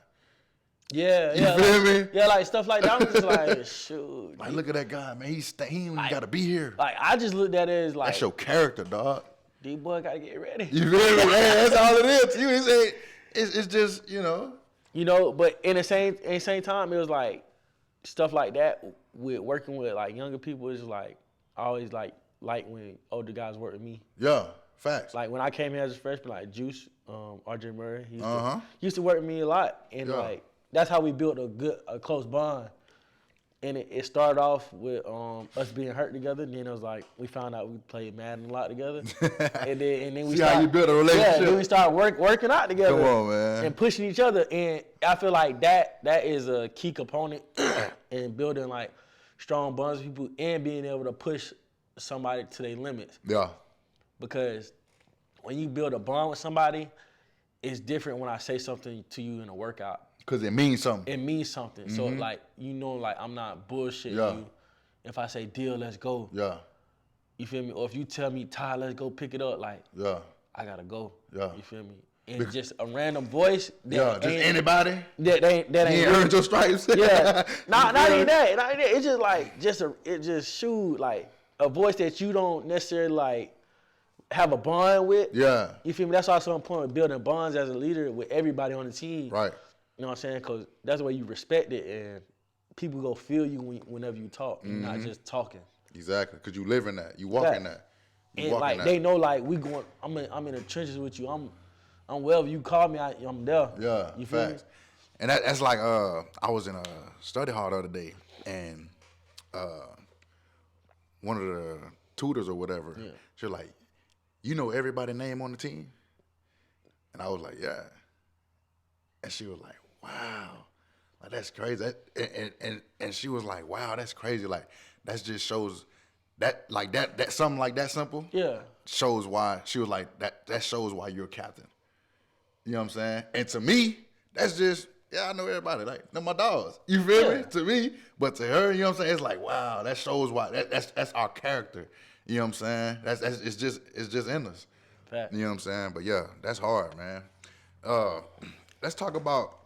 Yeah, you feel me? Yeah, like stuff like that. I'm just like, shoot. Like, look at that guy, man. He ain't even got to be here. Like, I just looked at it as like, that's your character, dog. D-boy got to get ready. You feel me? That's all it is to you. It's just, you know. You know, but in the same time, it was like stuff like that with working with like younger people is like I always like when older guys work with me. Yeah, facts. Like when I came here as a freshman, like Juice, RJ Murray, he used to work with me a lot, and like that's how we built a close bond. And it started off with us being hurt together. And then it was like we found out we played Madden a lot together. and then we see how you build a relationship. Yeah, then we started working out together. Come on, man. And pushing each other. And I feel like that is a key component in building like strong bonds with people and being able to push somebody to their limits. Yeah. Because when you build a bond with somebody, it's different when I say something to you in a workout. Because it means something. It means something. Mm-hmm. So, like, you know, like, I'm not bullshitting you. If I say, deal, let's go. Yeah. You feel me? Or if you tell me, Todd, let's go pick it up, like, I got to go. Yeah. You feel me? And just a random voice. Just anybody. That ain't earned your stripes. Yeah. Not even that. Not even that. It's just like, it just shoot, like, a voice that you don't necessarily, like, have a bond with. Yeah. You feel me? That's also important, building bonds as a leader with everybody on the team. Right. You know what I'm saying? Because that's the way you respect it, and people go feel you whenever you talk. You're not just talking. Exactly, because you live in that. You walk in that. And like they know, like we going. I'm in the trenches with you. I'm wherever you call me, I'm there. Yeah, you feel facts. Me? And that's like I was in a study hall the other day, and one of the tutors or whatever, she was like, "You know everybody's name on the team?" And I was like, "Yeah." And she was like, wow, like that's crazy. And she was like, wow, that's crazy. Like that just shows that something like that simple. Yeah. Shows why she was like that shows why you're a captain. You know what I'm saying? And to me, that's just I know everybody. Like they're my dogs. You feel me? To me, but to her, you know what I'm saying? It's like wow, that shows why that's our character. You know what I'm saying? That's it's just in us. Fact. You know what I'm saying? But yeah, that's hard, man. Let's talk about,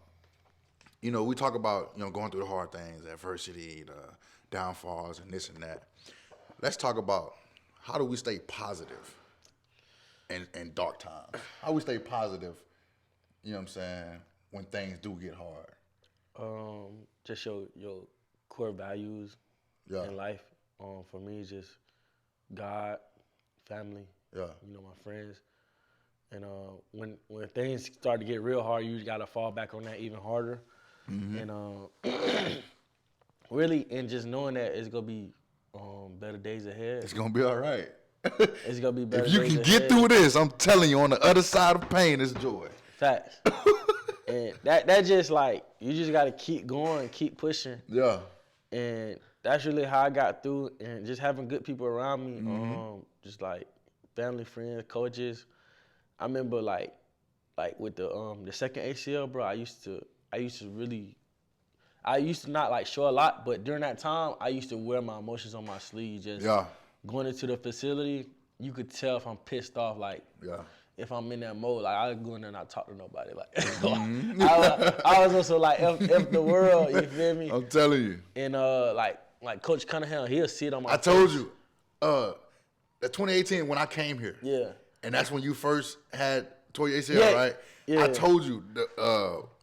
we talk about, going through the hard things, adversity, the downfalls, and this and that. Let's talk about how do we stay positive in dark times? How do we stay positive, you know what I'm saying, when things do get hard? Just your core values in life. For me, just God, family, my friends. And when things start to get real hard, you got to fall back on that even harder. And really, and just knowing that it's gonna be better days ahead. It's gonna be all right. It's gonna be better. If you days can ahead. get through this, I'm telling you, on the other side of pain is joy. Facts. And that just like you just gotta keep going, keep pushing. Yeah. And that's really how I got through, and just having good people around me, just like family, friends, coaches. I remember like with the second ACL, bro. I used to not like show a lot, but during that time, I used to wear my emotions on my sleeve. Just going into the facility, you could tell if I'm pissed off, like if I'm in that mode, like I go in there and not talk to nobody. Like I was also like F the world, you feel me? I'm telling you. And like Coach Cunningham, he'll see it on my I told you, that 2018 when I came here. Yeah. And that's when you first had tore your ACL, right? Yeah. I told you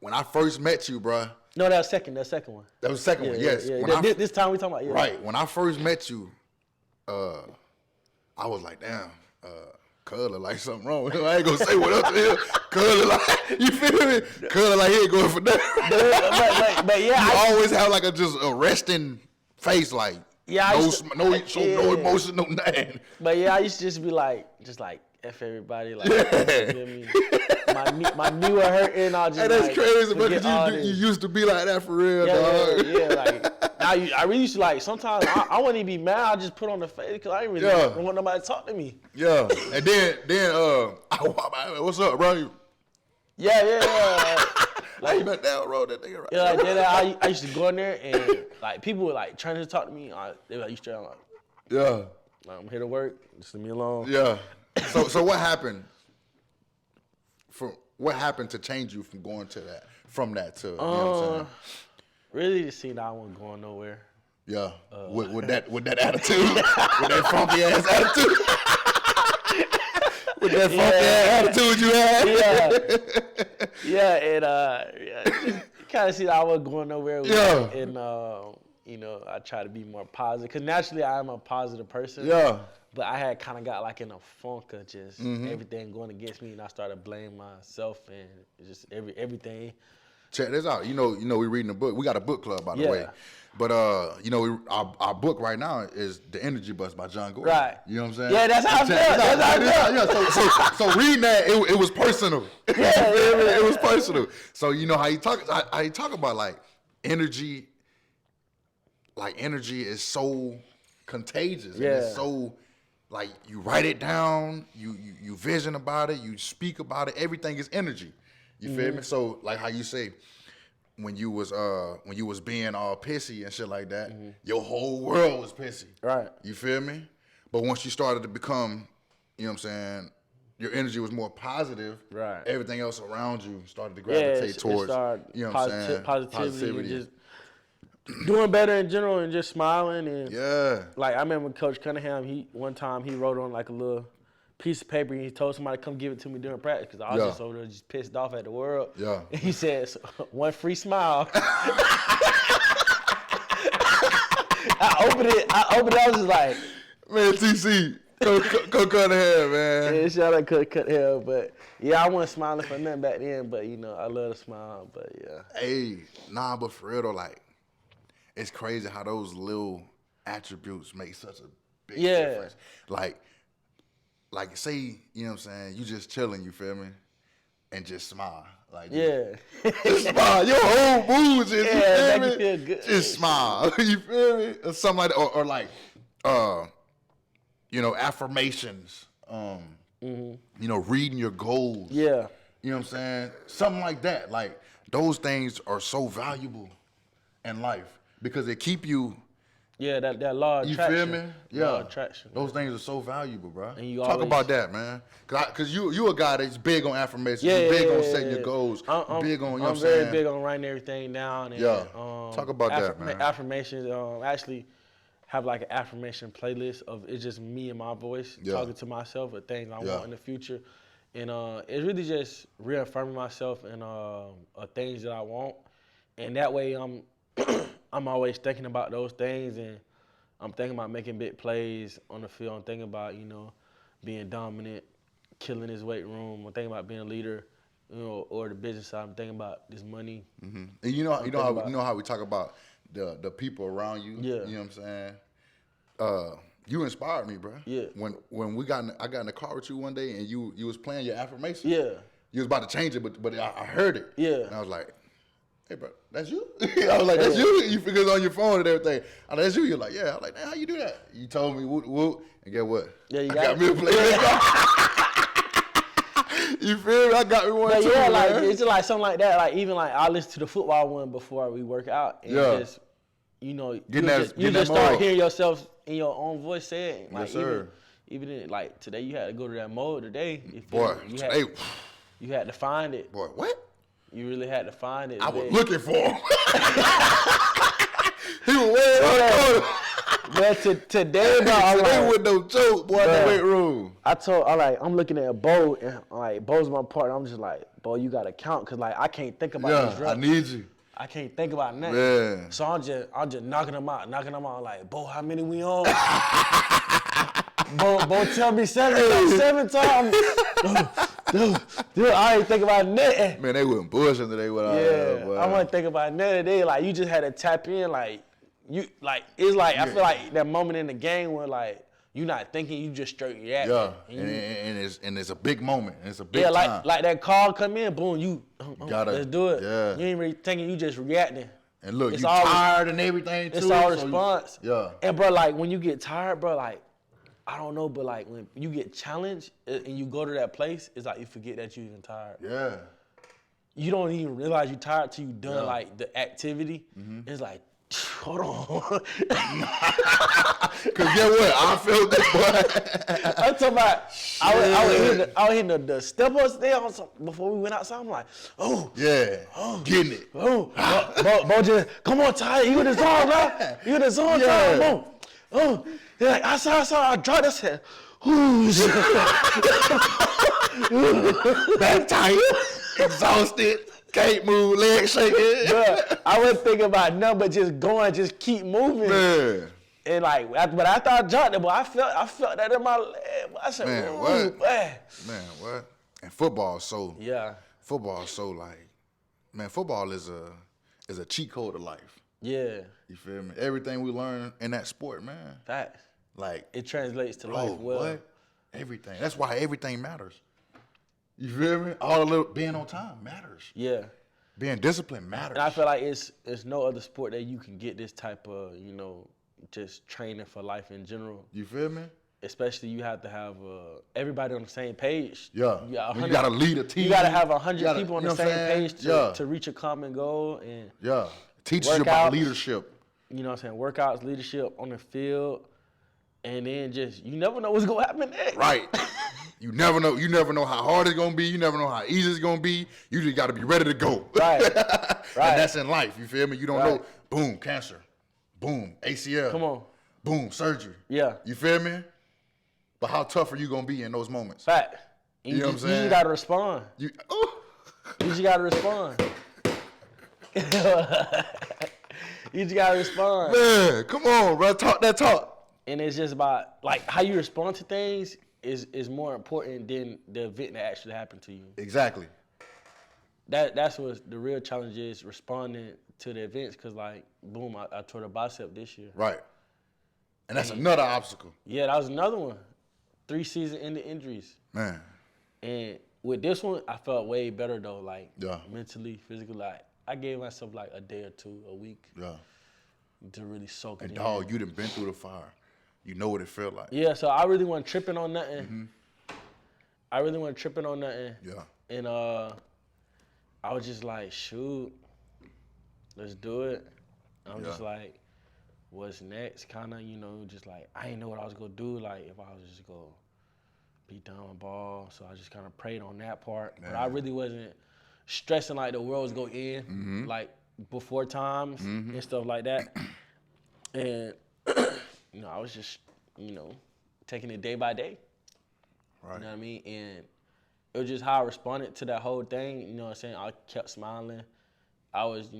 when I first met you, bruh. No, that was second. That second one. That was the second one, yes. Yeah. This time we talking about, Right. When I first met you, I was like, damn, Cuz look like something wrong with him. I ain't gonna say what else to him. Cuz look like, you feel me? Cuz look like he ain't going for that. But yeah. You always have like a resting face, like, no emotion, no nothing. But yeah, I used to just be like, F everybody, like, you feel me? My knee was hurting, I'll just, and that's like, crazy, because you used to be like that for real, dog. Yeah, like, now I really used to, like, sometimes I wouldn't even be mad, I just put on the face, because I didn't really want nobody to talk to me. Yeah, and then what's up, bro? Yeah. Like, you met down road that nigga, right? Yeah, like, then I used to go in there, and, like, people were, like, trying to talk to me, they were like, you straight, I'm like, yeah. I'm here to work, just leave me alone. Yeah. So what happened? What happened to change you from going to that, from that to? You know what I'm saying? Really, just seeing that I wasn't going nowhere. Yeah. With that attitude, with that funky ass attitude, with that funky ass attitude you had. And kind of see that I wasn't going nowhere. And I try to be more positive, because naturally I am a positive person. Yeah. But I had kind of got like in a funk of just everything going against me, and I started blaming myself and just everything. Check this out. You know, we reading a book. We got a book club, by the way. But our book right now is The Energy Bus by John Gordon. Right. You know what I'm saying? Yeah, that's how I felt. Yeah. So reading that, it was personal. Yeah. It was personal. So you know how you talk about like energy. Like energy is so contagious. And it's so. Like, you write it down, you vision about it, you speak about it. Everything is energy. You feel me? So, like how you say, when you was being all pissy and shit like that, your whole world was pissy. Right. You feel me? But once you started to become, you know what I'm saying, your energy was more positive. Right. Everything else around you started to gravitate towards, you know what I'm saying, positivity. And just doing better in general and just smiling. And like, I remember Coach Cunningham, one time he wrote on like a little piece of paper, and he told somebody to come give it to me during practice, because I was just over there just pissed off at the world. Yeah. And he said, one free smile. I opened it, I was just like, man, TC, go cut hair, man. Yeah, shout out Coach Cunningham. But yeah, I wasn't smiling for nothing back then, but I love to smile, but yeah. Hey, but for real though, like, it's crazy how those little attributes make such a big difference. Like say, you know what I'm saying, you just chilling, you feel me? And just smile. Like, just smile. Your whole mood just, you feel me? Feel good. Just smile. You feel me? Or something like that. Or like, affirmations. Reading your goals. Yeah. You know what I'm saying? Something like that. Like, those things are so valuable in life. Because they keep you. Yeah, that law of attraction. You feel me? Yeah. Law of attraction. Those things are so valuable, bro. And you talk about that, man. Cause you a guy that's big on affirmations. Yeah, You're big on setting your goals. I'm big on, you know what I'm very saying? big on writing everything down. And, talk about that, man. Affirmations. Actually have like an affirmation playlist of it's just me and my voice talking to myself of things I want in the future. And it's really just reaffirming myself and things that I want. And that way I'm always thinking about those things, and I'm thinking about making big plays on the field. I'm thinking about, being dominant, killing his weight room. I'm thinking about being a leader or the business side. I'm thinking about this money. Mm-hmm. And you know how we talk about the people around you. Yeah. You know what I'm saying? You inspired me, bro. Yeah. When I got in the car with you one day and you was playing your affirmation. Yeah. You was about to change it, but I heard it. Yeah. And I was like, hey, bro, that's you? I was like, that's you? You figure it on your phone and everything. I was like, that's you? You're like, yeah. I was like, how you do that? You told me, whoop. And guess what? Yeah, you got me a play. You feel me? I got me one too, yeah, man. like it's just like something like that. Like even like I listen to the football one before we work out, and just you just start hearing yourself in your own voice say it. Like yes, sir. Even in, like today, you had to go to that mode today. You had to find it. Boy, what? You really had to find it. I was looking for him. He was way up. But today, bro, I'm like, with no joke, boy, in the weight room. I'm looking at Bo, and like Bo's my partner. I'm just like, Bo, you gotta count, cause like I can't think about these reps. I need you. I can't think about nothing. Yeah. So I'm just knocking them out. Like, Bo, how many we on? Bo, tell me seven times. Dude, I ain't think about nothing. Man, they wasn't bullshitting today. I wasn't thinking about nothing today. Like you just had to tap in, like. It's like I feel like that moment in the game where like you not thinking, you just straight reacting. Yeah, and it's a big moment. It's a big time. like that call come in, boom, you gotta, let's do it. Yeah, you ain't really thinking, you just reacting. And look, you tired and everything too. It's all response. Yeah. And bro, like when you get tired, bro, like I don't know, but like when you get challenged and you go to that place, it's like you forget that you're even tired. Yeah. You don't even realize you're tired till you done like the activity. Mm-hmm. It's like. Hold on. Cause get what? I felt that, boy. I'm talking about. I was hitting the step ups there before we went outside. I'm like, getting it. Bo just come on, Todd. You in the zone, bro. You in the zone, Todd. Boom. He's like, I saw. I dropped. I said, back tired, exhausted. Can't move, legs shaking. Bruh, I wasn't thinking about nothing but just going, just keep moving. Man. And like, but after I dropped it, boy, I felt that in my leg. I said, man, what? Man, what? And football is so like, man, football is a cheat code of life. Yeah. You feel me? Everything we learn in that sport, man. Facts. Like it translates to life well. What? Everything. That's why everything matters. You feel me? All the little being on time matters. Yeah. Being disciplined matters. And I feel like it's no other sport that you can get this type of, just training for life in general. You feel me? Especially you have to have everybody on the same page. Yeah. You got to lead a team. You got to have 100 people on the same page to reach a common goal. And teaches you about leadership. You know what I'm saying? Workouts, leadership on the field. And then you never know what's going to happen next. Right. You never know. You never know how hard it's gonna be. You never know how easy it's gonna be. You just gotta be ready to go. Right. And that's in life. You feel me? You don't know. Boom, cancer. Boom, ACL. Come on. Boom, surgery. Yeah. You feel me? But how tough are you gonna be in those moments? Fact. You know what I'm saying? You just gotta respond. You just gotta respond. You just gotta respond. Man, come on, bro. Talk that talk. And it's just about like how you respond to things. Is more important than the event that actually happened to you. Exactly. That's what the real challenge is, responding to the events. Cause like, boom, I tore the bicep this year. Right. And that's another obstacle. Yeah, that was another one. 3 season-ending injuries. Man. And with this one, I felt way better though. Like mentally, physically. Like I gave myself like a day or two, a week. Yeah. To really soak it in. And dog, you done been through the fire. You know what it felt like. Yeah, so I really wasn't tripping on nothing. Mm-hmm. Yeah. And I was just like, shoot, let's do it. I'm just like, what's next? Kind of, just like, I didn't know what I was going to do. Like, if I was just going to beat down my ball. So I just kind of prayed on that part. Man. But I really wasn't stressing like the world was going to end, like before times and stuff like that. And I was just, taking it day by day. Right. You know what I mean? And it was just how I responded to that whole thing. You know what I'm saying? I kept smiling. I was,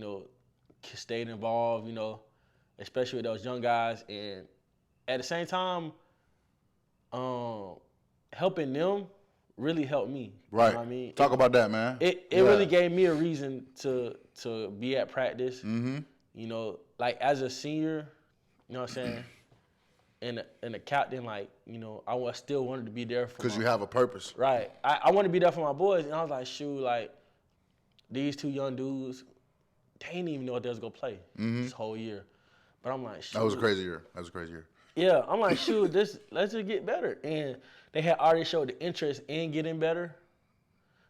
stayed involved, especially with those young guys. And at the same time, helping them really helped me. Right. You know what I mean? Talk about that, man. It really gave me a reason to be at practice. Mm-hmm. You know, like as a senior, you know what I'm saying? And a captain, like, you know, I still wanted to be there for Because you have a purpose. Right. I wanted to be there for my boys, and I was like, shoot, like, these two young dudes, they didn't even know if they was going to play this whole year. But I'm like, shoot. That was a crazy year. Yeah, I'm like, shoot, let's just get better. And they had already showed the interest in getting better.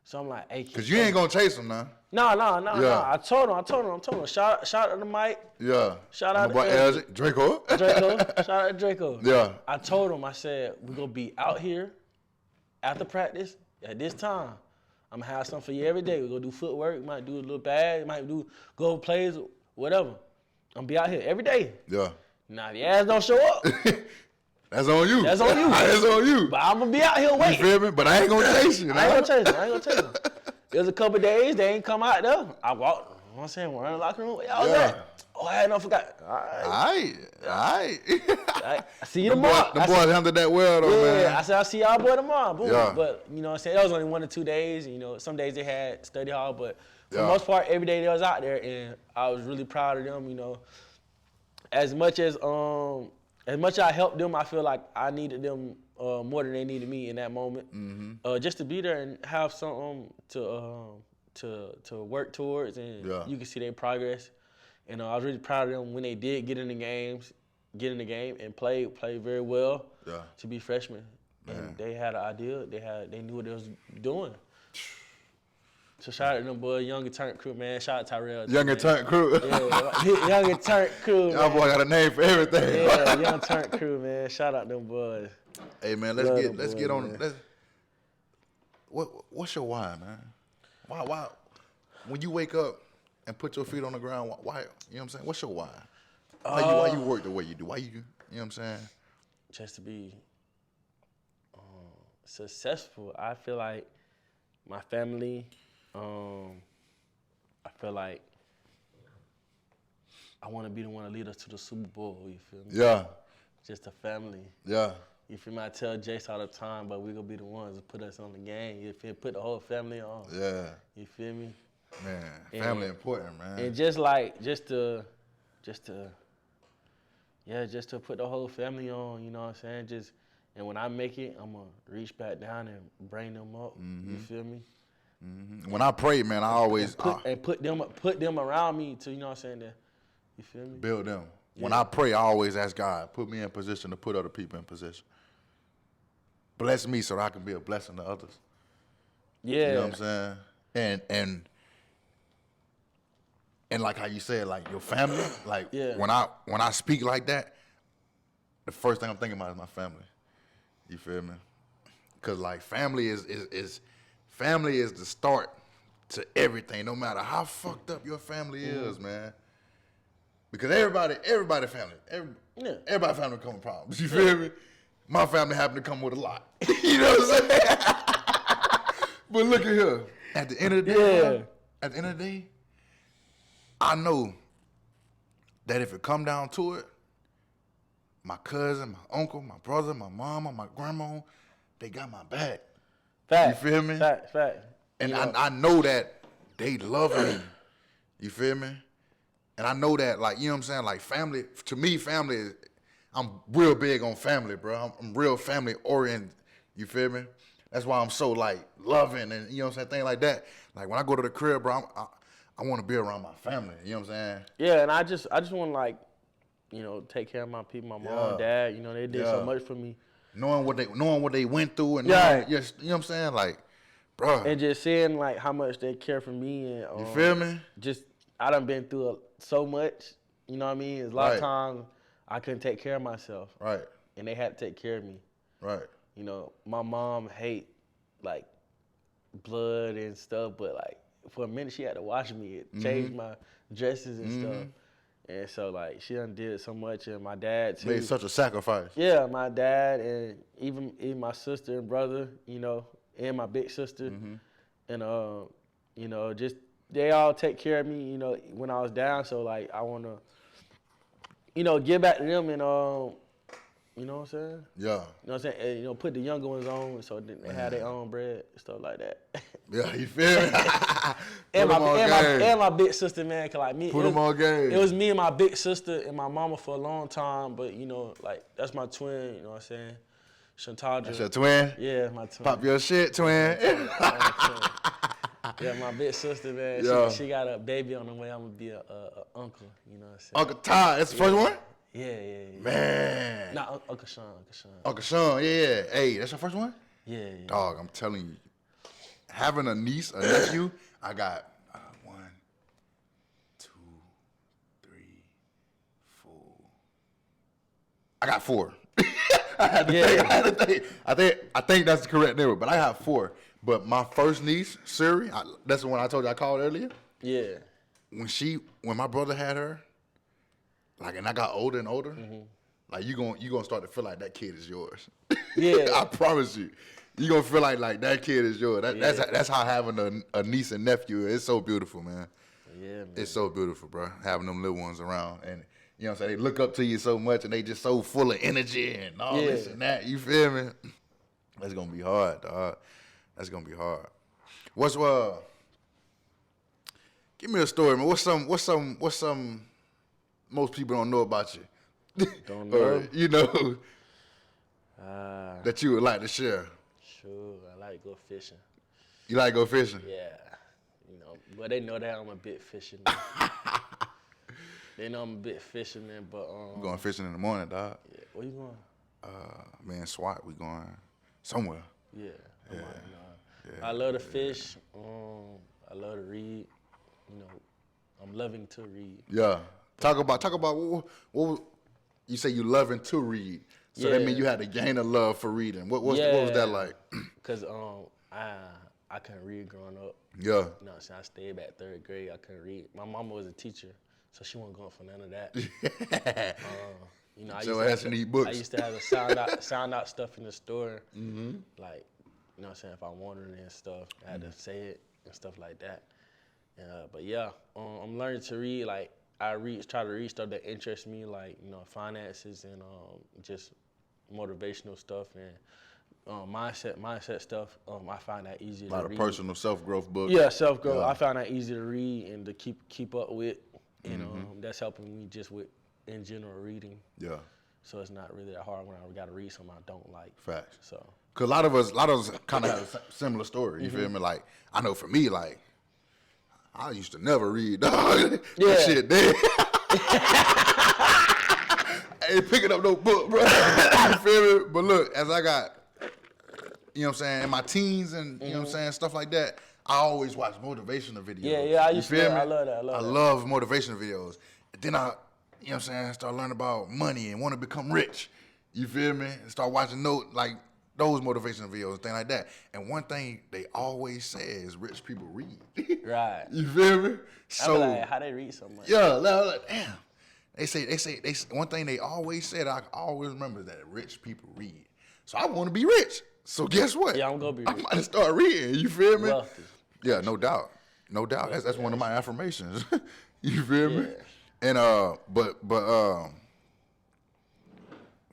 So I'm like, hey, because you ain't going to chase them now. No. I told him. Shout out to Mike. Yeah. Shout out to Draco. Shout out to Draco. Yeah. I told him, I said, we're going to be out here after practice at this time. I'm going to have something for you every day. We're going to do footwork. We might do a little bag. Might do go plays, whatever. I'm going to be out here every day. Yeah. Now, if your ass don't show up, that's on you. That's on you. That's on you. But I'm going to be out here waiting. You feel me? But I ain't going to chase you. I ain't going to chase him. There was a couple of days they ain't come out there. I walked, you know what I'm saying, we're in the locker room. Where y'all was at? Oh, I had no forgot. All right. I see you tomorrow. The boys handled that well, though, man. Yeah, I said, I'll see y'all boy tomorrow. Boom. Yeah. But, you know what I'm saying, that was only 1 or 2 days. You know, some days they had study hall, but for the Yeah. most part, every day they was out there, and I was really proud of them, you know. As much as I helped them, I feel like I needed them more than they needed me in that moment. Mm-hmm. Just to be there and have something to work towards, and you can see their progress. And I was really proud of them when they did get in the game and play very well. Yeah. To be freshmen, Man. and they had an idea. They knew what they was doing. So shout out to them boys, Young and Turnt crew, man. Shout out to Tyrell. Young and Turnt crew. Yeah, Young and Turnt crew. Y'all boy got a name for everything. Yeah, Young Turnt crew, man. Shout out them boys. Hey man, let's get on. What's your why, man? Why? When you wake up and put your feet on the ground, why? You know what I'm saying? What's your why? Why you work the way you do? Why you know what I'm saying? Just to be successful. I feel like my family. I feel like I want to be the one to lead us to the Super Bowl. You feel me? Yeah. Just a family. Yeah. You feel me? I tell Jace all the time, but we gonna be the ones to put us on the game. You feel me? Put the whole family on. Yeah. You feel me? Man, family important, man. And just to put the whole family on. You know what I'm saying? And when I make it, I'm gonna reach back down and bring them up. Mm-hmm. You feel me? Mm-hmm. When I pray, man, I always put them around me to, you know what I'm saying, that, you feel me? build them. Yeah. When I pray, I always ask God, put me in position to put other people in position. Bless me so that I can be a blessing to others. Yeah. You know what I'm saying? And like how you said, like your family, like when I speak like that, the first thing I'm thinking about is my family. You feel me? Cause like family is the start to everything, no matter how fucked up your family is, man. Because everybody family, everybody family come with problems. You feel me? My family happened to come with a lot. You know what I'm saying? But look at here. At the end of the day, I know that if it come down to it, my cousin, my uncle, my brother, my mama, my grandma, they got my back. Fact. You feel me? Fact. And I know that they love me. You feel me? And I know that, like, you know what I'm saying? Like, family, to me, family is, I'm real big on family, bro. I'm real family oriented. You feel me? That's why I'm so, like, loving and, you know what I'm saying? Things like that. Like, when I go to the crib, bro, I want to be around my family. You know what I'm saying? Yeah, and I just want to, like, you know, take care of my people, my mom, dad. You know, they did so much for me. Knowing what they went through and knowing, you know what I'm saying? Like, bro. And just seeing, like, how much they care for me. And, you feel me? Just, I done been through so much. You know what I mean? There's a lot of times I couldn't take care of myself. Right. And they had to take care of me. Right. You know, my mom hate, like, blood and stuff, but, like, for a minute she had to wash me. It changed my dresses and stuff. And so, like, she done did so much, and my dad, too. Made such a sacrifice. Yeah, my dad and even my sister and brother, you know, and my big sister. And, you know, just they all take care of me, you know, when I was down. So, like, I want to, you know, give back to them and, You know what I'm saying? Yeah. You know what I'm saying? And, you know, put the younger ones on so they have their own bread, stuff like that. Yeah, you feel me? and my big sister, man, cause like me, Put them on game. It was me and my big sister and my mama for a long time, but you know, like that's my twin. You know what I'm saying? Chantal. That's your twin? Yeah, my twin. Pop your shit, twin. Yeah, my big sister, man. Yeah. She got a baby on the way. I'm gonna be a uncle. You know what I'm saying? Uncle Todd, that's the first one? Yeah. Man. Nah, Uncle Sean. Uncle Sean, yeah. Hey, that's your first one? Yeah. Dog, I'm telling you. Having a niece, a nephew, I got 1, 2, 3, 4. I got 4. I had to think. I think that's the correct number, but I have 4. But my first niece, Siri, that's the one I told you I called earlier. Yeah. When my brother had her, like, and I got older and older, like you gonna start to feel like that kid is yours. Yeah. I promise you. You gonna feel like that kid is yours. That's how having a niece and nephew is. It's so beautiful, man. Yeah, man. It's so beautiful, bro. Having them little ones around, and you know what I'm saying, they look up to you so much, and they just so full of energy and all this and that. You feel me? That's gonna be hard, dog. That's gonna be hard. What's Give me a story, man. What's some most people don't know about you? Don't know. Or, you know, that you would like to share. Sure, I like to go fishing. You like to go fishing? Yeah, you know, but they know that I'm a bit fisherman. They know I'm a bit fisherman, but I'm going fishing in the morning, dog. Yeah, where you going? Man, SWAT. We going somewhere. Yeah. I love to fish. I love to read. You know, I'm loving to read. Yeah. Talk about what you say you loving to read. So that means you had to gain a love for reading. What was that like? Cause I couldn't read growing up. Yeah. You know what I'm saying? I stayed back 3rd grade. I couldn't read. My mama was a teacher, so she wasn't going for none of that. You know, I used to have a sound out stuff in the store. Like, you know what I'm saying? If I'm wondering and stuff, I had to say it and stuff like that. But yeah, I'm learning to read. Like, try to read stuff that interests me, like, you know, finances and just motivational stuff and mindset stuff. I find that easy to read. A lot of personal self-growth books. Yeah, self-growth. Yeah. I find that easy to read and to keep up with. And that's helping me just with, in general, reading. Yeah. So it's not really that hard when I got to read something I don't like. Facts. So. Cause a lot of us kind of have a similar story. You feel me? Like, I know for me, like, I used to never read, dog. That shit dead. I ain't picking up no book, bro. You feel me? But look, as I got, you know what I'm saying, in my teens and, you know what I'm saying, stuff like that, I always watch motivational videos. Yeah, I used to. I love that. I love motivational videos. And then I, you know what I'm saying, start learning about money and want to become rich. You feel me? And start watching those motivational videos and things like that. And one thing they always say is rich people read. Right. You feel me? So I be like, how they read so much? Yeah, like, damn. They say one thing they always said, I always remember, is that rich people read. So I want to be rich. So guess what? Yeah, I'm gonna be rich. I might start reading. You feel me? Wealthy. Yeah, no doubt. No doubt. That's one of my affirmations. You feel me? And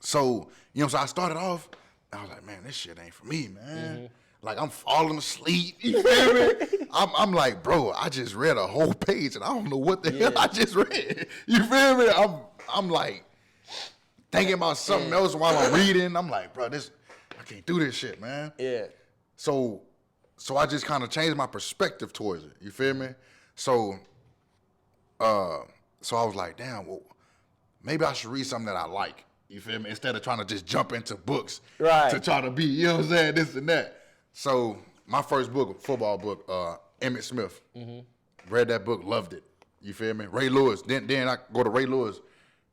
so, you know, so I started off, I was like, man, this shit ain't for me, man. Like, I'm falling asleep. You feel me? I'm like, bro, I just read a whole page and I don't know what the hell I just read. You feel me? I'm like thinking about something else while I'm reading. I'm like, bro, I can't do this shit, man. Yeah. So I just kind of changed my perspective towards it. You feel me? So I was like, damn, well, maybe I should read something that I like. You feel me? Instead of trying to just jump into books to try to be, you know what I'm saying, this and that. So my first book, football book, Emmitt Smith. Read that book, loved it. You feel me? Ray Lewis. Then I go to Ray Lewis,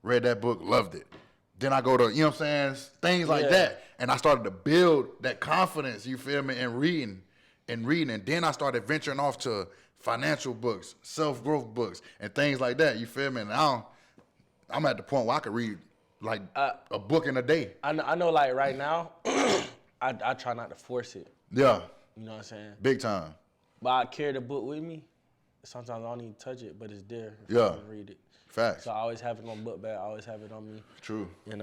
read that book, loved it. Then I go to, you know what I'm saying, things like that. And I started to build that confidence, you feel me, in reading. And then I started venturing off to financial books, self-growth books, and things like that, you feel me? And now I'm at the point where I could read like a book in a day. I know, like right now, I try not to force it. Yeah. You know what I'm saying? Big time. But I carry the book with me. Sometimes I don't even touch it, but it's there if I can read it. Facts. So I always have it on book bag. I always have it on me. True. And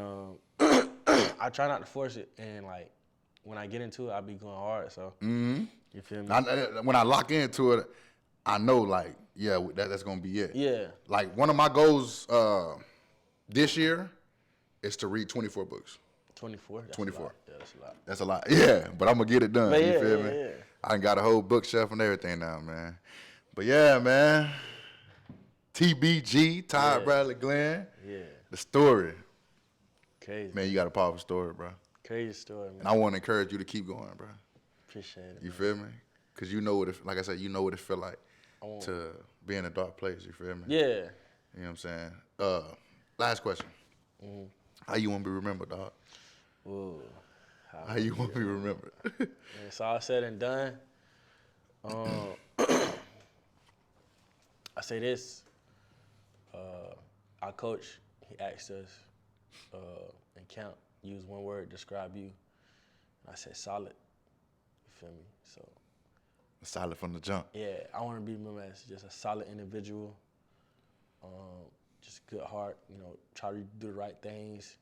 I try not to force it, and like when I get into it, I be going hard. So you feel me? When I lock into it, I know like that's gonna be it. Yeah. Like one of my goals this year is to read 24 books. 24. That's 24. A lot. Yeah, that's a lot. That's a lot. Yeah, but I'm gonna get it done. But You feel me? Yeah. I done got a whole bookshelf and everything now, man. But yeah, man. TBG, Todd Bradley Glenn. Yeah. The story. Crazy. Man, you got a powerful story, bro. Crazy story, man. And I want to encourage you to keep going, bro. Appreciate it. You feel me? Because you know what it, like I said, you know what it feel like to be in a dark place. You feel me? Yeah. You know what I'm saying? Last question. How you want to be remembered, dog? Ooh. How you want to be remembered? When it's all said and done, I say this. Our coach, he asked us in camp, use one word, describe you. And I said solid. You feel me? So Solid from the jump. yeah, I want to be remembered as just a solid individual, just good heart, you know, try to do the right things,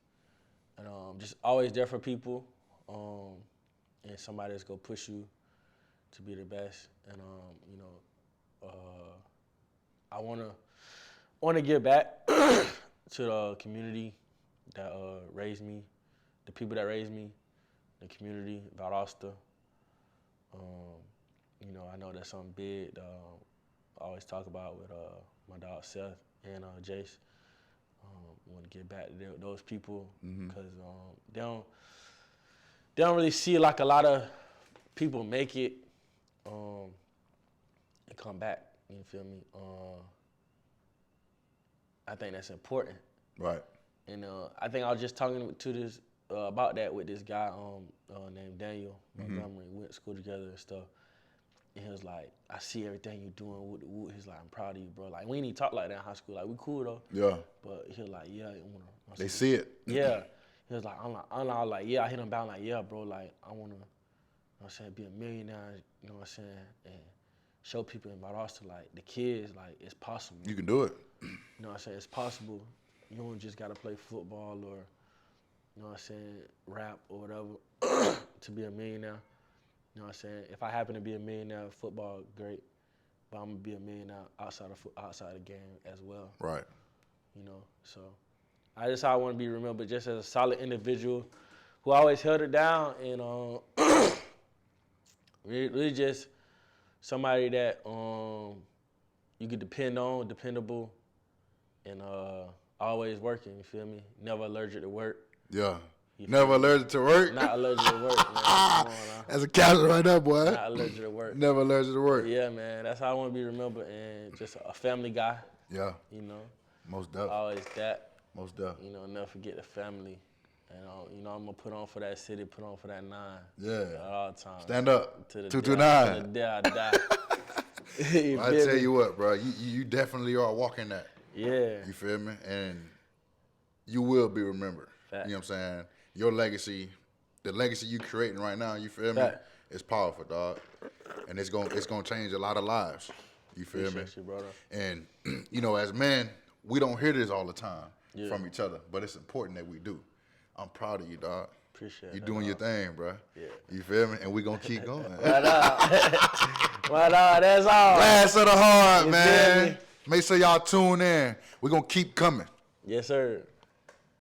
and just always there for people, and somebody that's gonna push you to be the best. And you know, I wanna give back to the community that raised me, the people that raised me, the community, Valdosta. You know, I know that's something big that I always talk about with my dog Seth and Jace. Want to give back to those people because they don't really see like a lot of people make it and come back. You feel me? I think that's important. Right. And I think I was just talking to this about that with this guy named Daniel Montgomery. We went to school together and stuff. And he was like, I see everything you're doing with the Woot. He's like, I'm proud of you, bro. Like, we didn't even talk like that in high school. Like, we cool, though. Yeah. But he was like, yeah. They see it. Yeah. He was like, I'm like, yeah. I hit him back, like, yeah, bro. Like, I want to, you know what I'm saying, be a millionaire, you know what I'm saying, and show people in Valdosta, like, the kids, like, it's possible. You can do it. You know what I'm saying? It's possible. You don't just got to play football or, you know what I'm saying, rap or whatever to be a millionaire. You know what I'm saying? If I happen to be a millionaire in football, great. But I'm going to be a millionaire outside the game as well. Right. You know, so that's how I want to be remembered, just as a solid individual who always held it down and really just somebody that you could depend on, dependable, and always working, you feel me? Never allergic to work. Yeah. Never allergic to work? Not allergic to work, man. Come on, now. That's a caption right there, boy. Not allergic to work. Never allergic to work. Yeah, man. That's how I want to be remembered, and just a family guy. Yeah. You know? Most definitely. Always that. Most definitely. You know, never forget the family. And, you know, I'm going to put on for that city, put on for that 9. Yeah. At all times. Stand up. To the 229. To the day I die. I tell you what, bro. You definitely are walking that. Yeah. You feel me? And you will be remembered. Fact. You know what I'm saying? Your legacy, the legacy you creating right now, you feel me? Fact. It's powerful, dog. And it's gonna change a lot of lives. You feel Appreciate you, brother. me? And you know, as men, we don't hear this all the time Yeah. from each other, but it's important that we do. I'm proud of you, dog. Appreciate You that, doing your dog. thing, bro. Yeah. You feel me? And we gonna keep going. Right on. Right on. That's all. Blast of the heart, You feel man. me? Make sure y'all tune in. We're gonna keep coming. Yes, sir.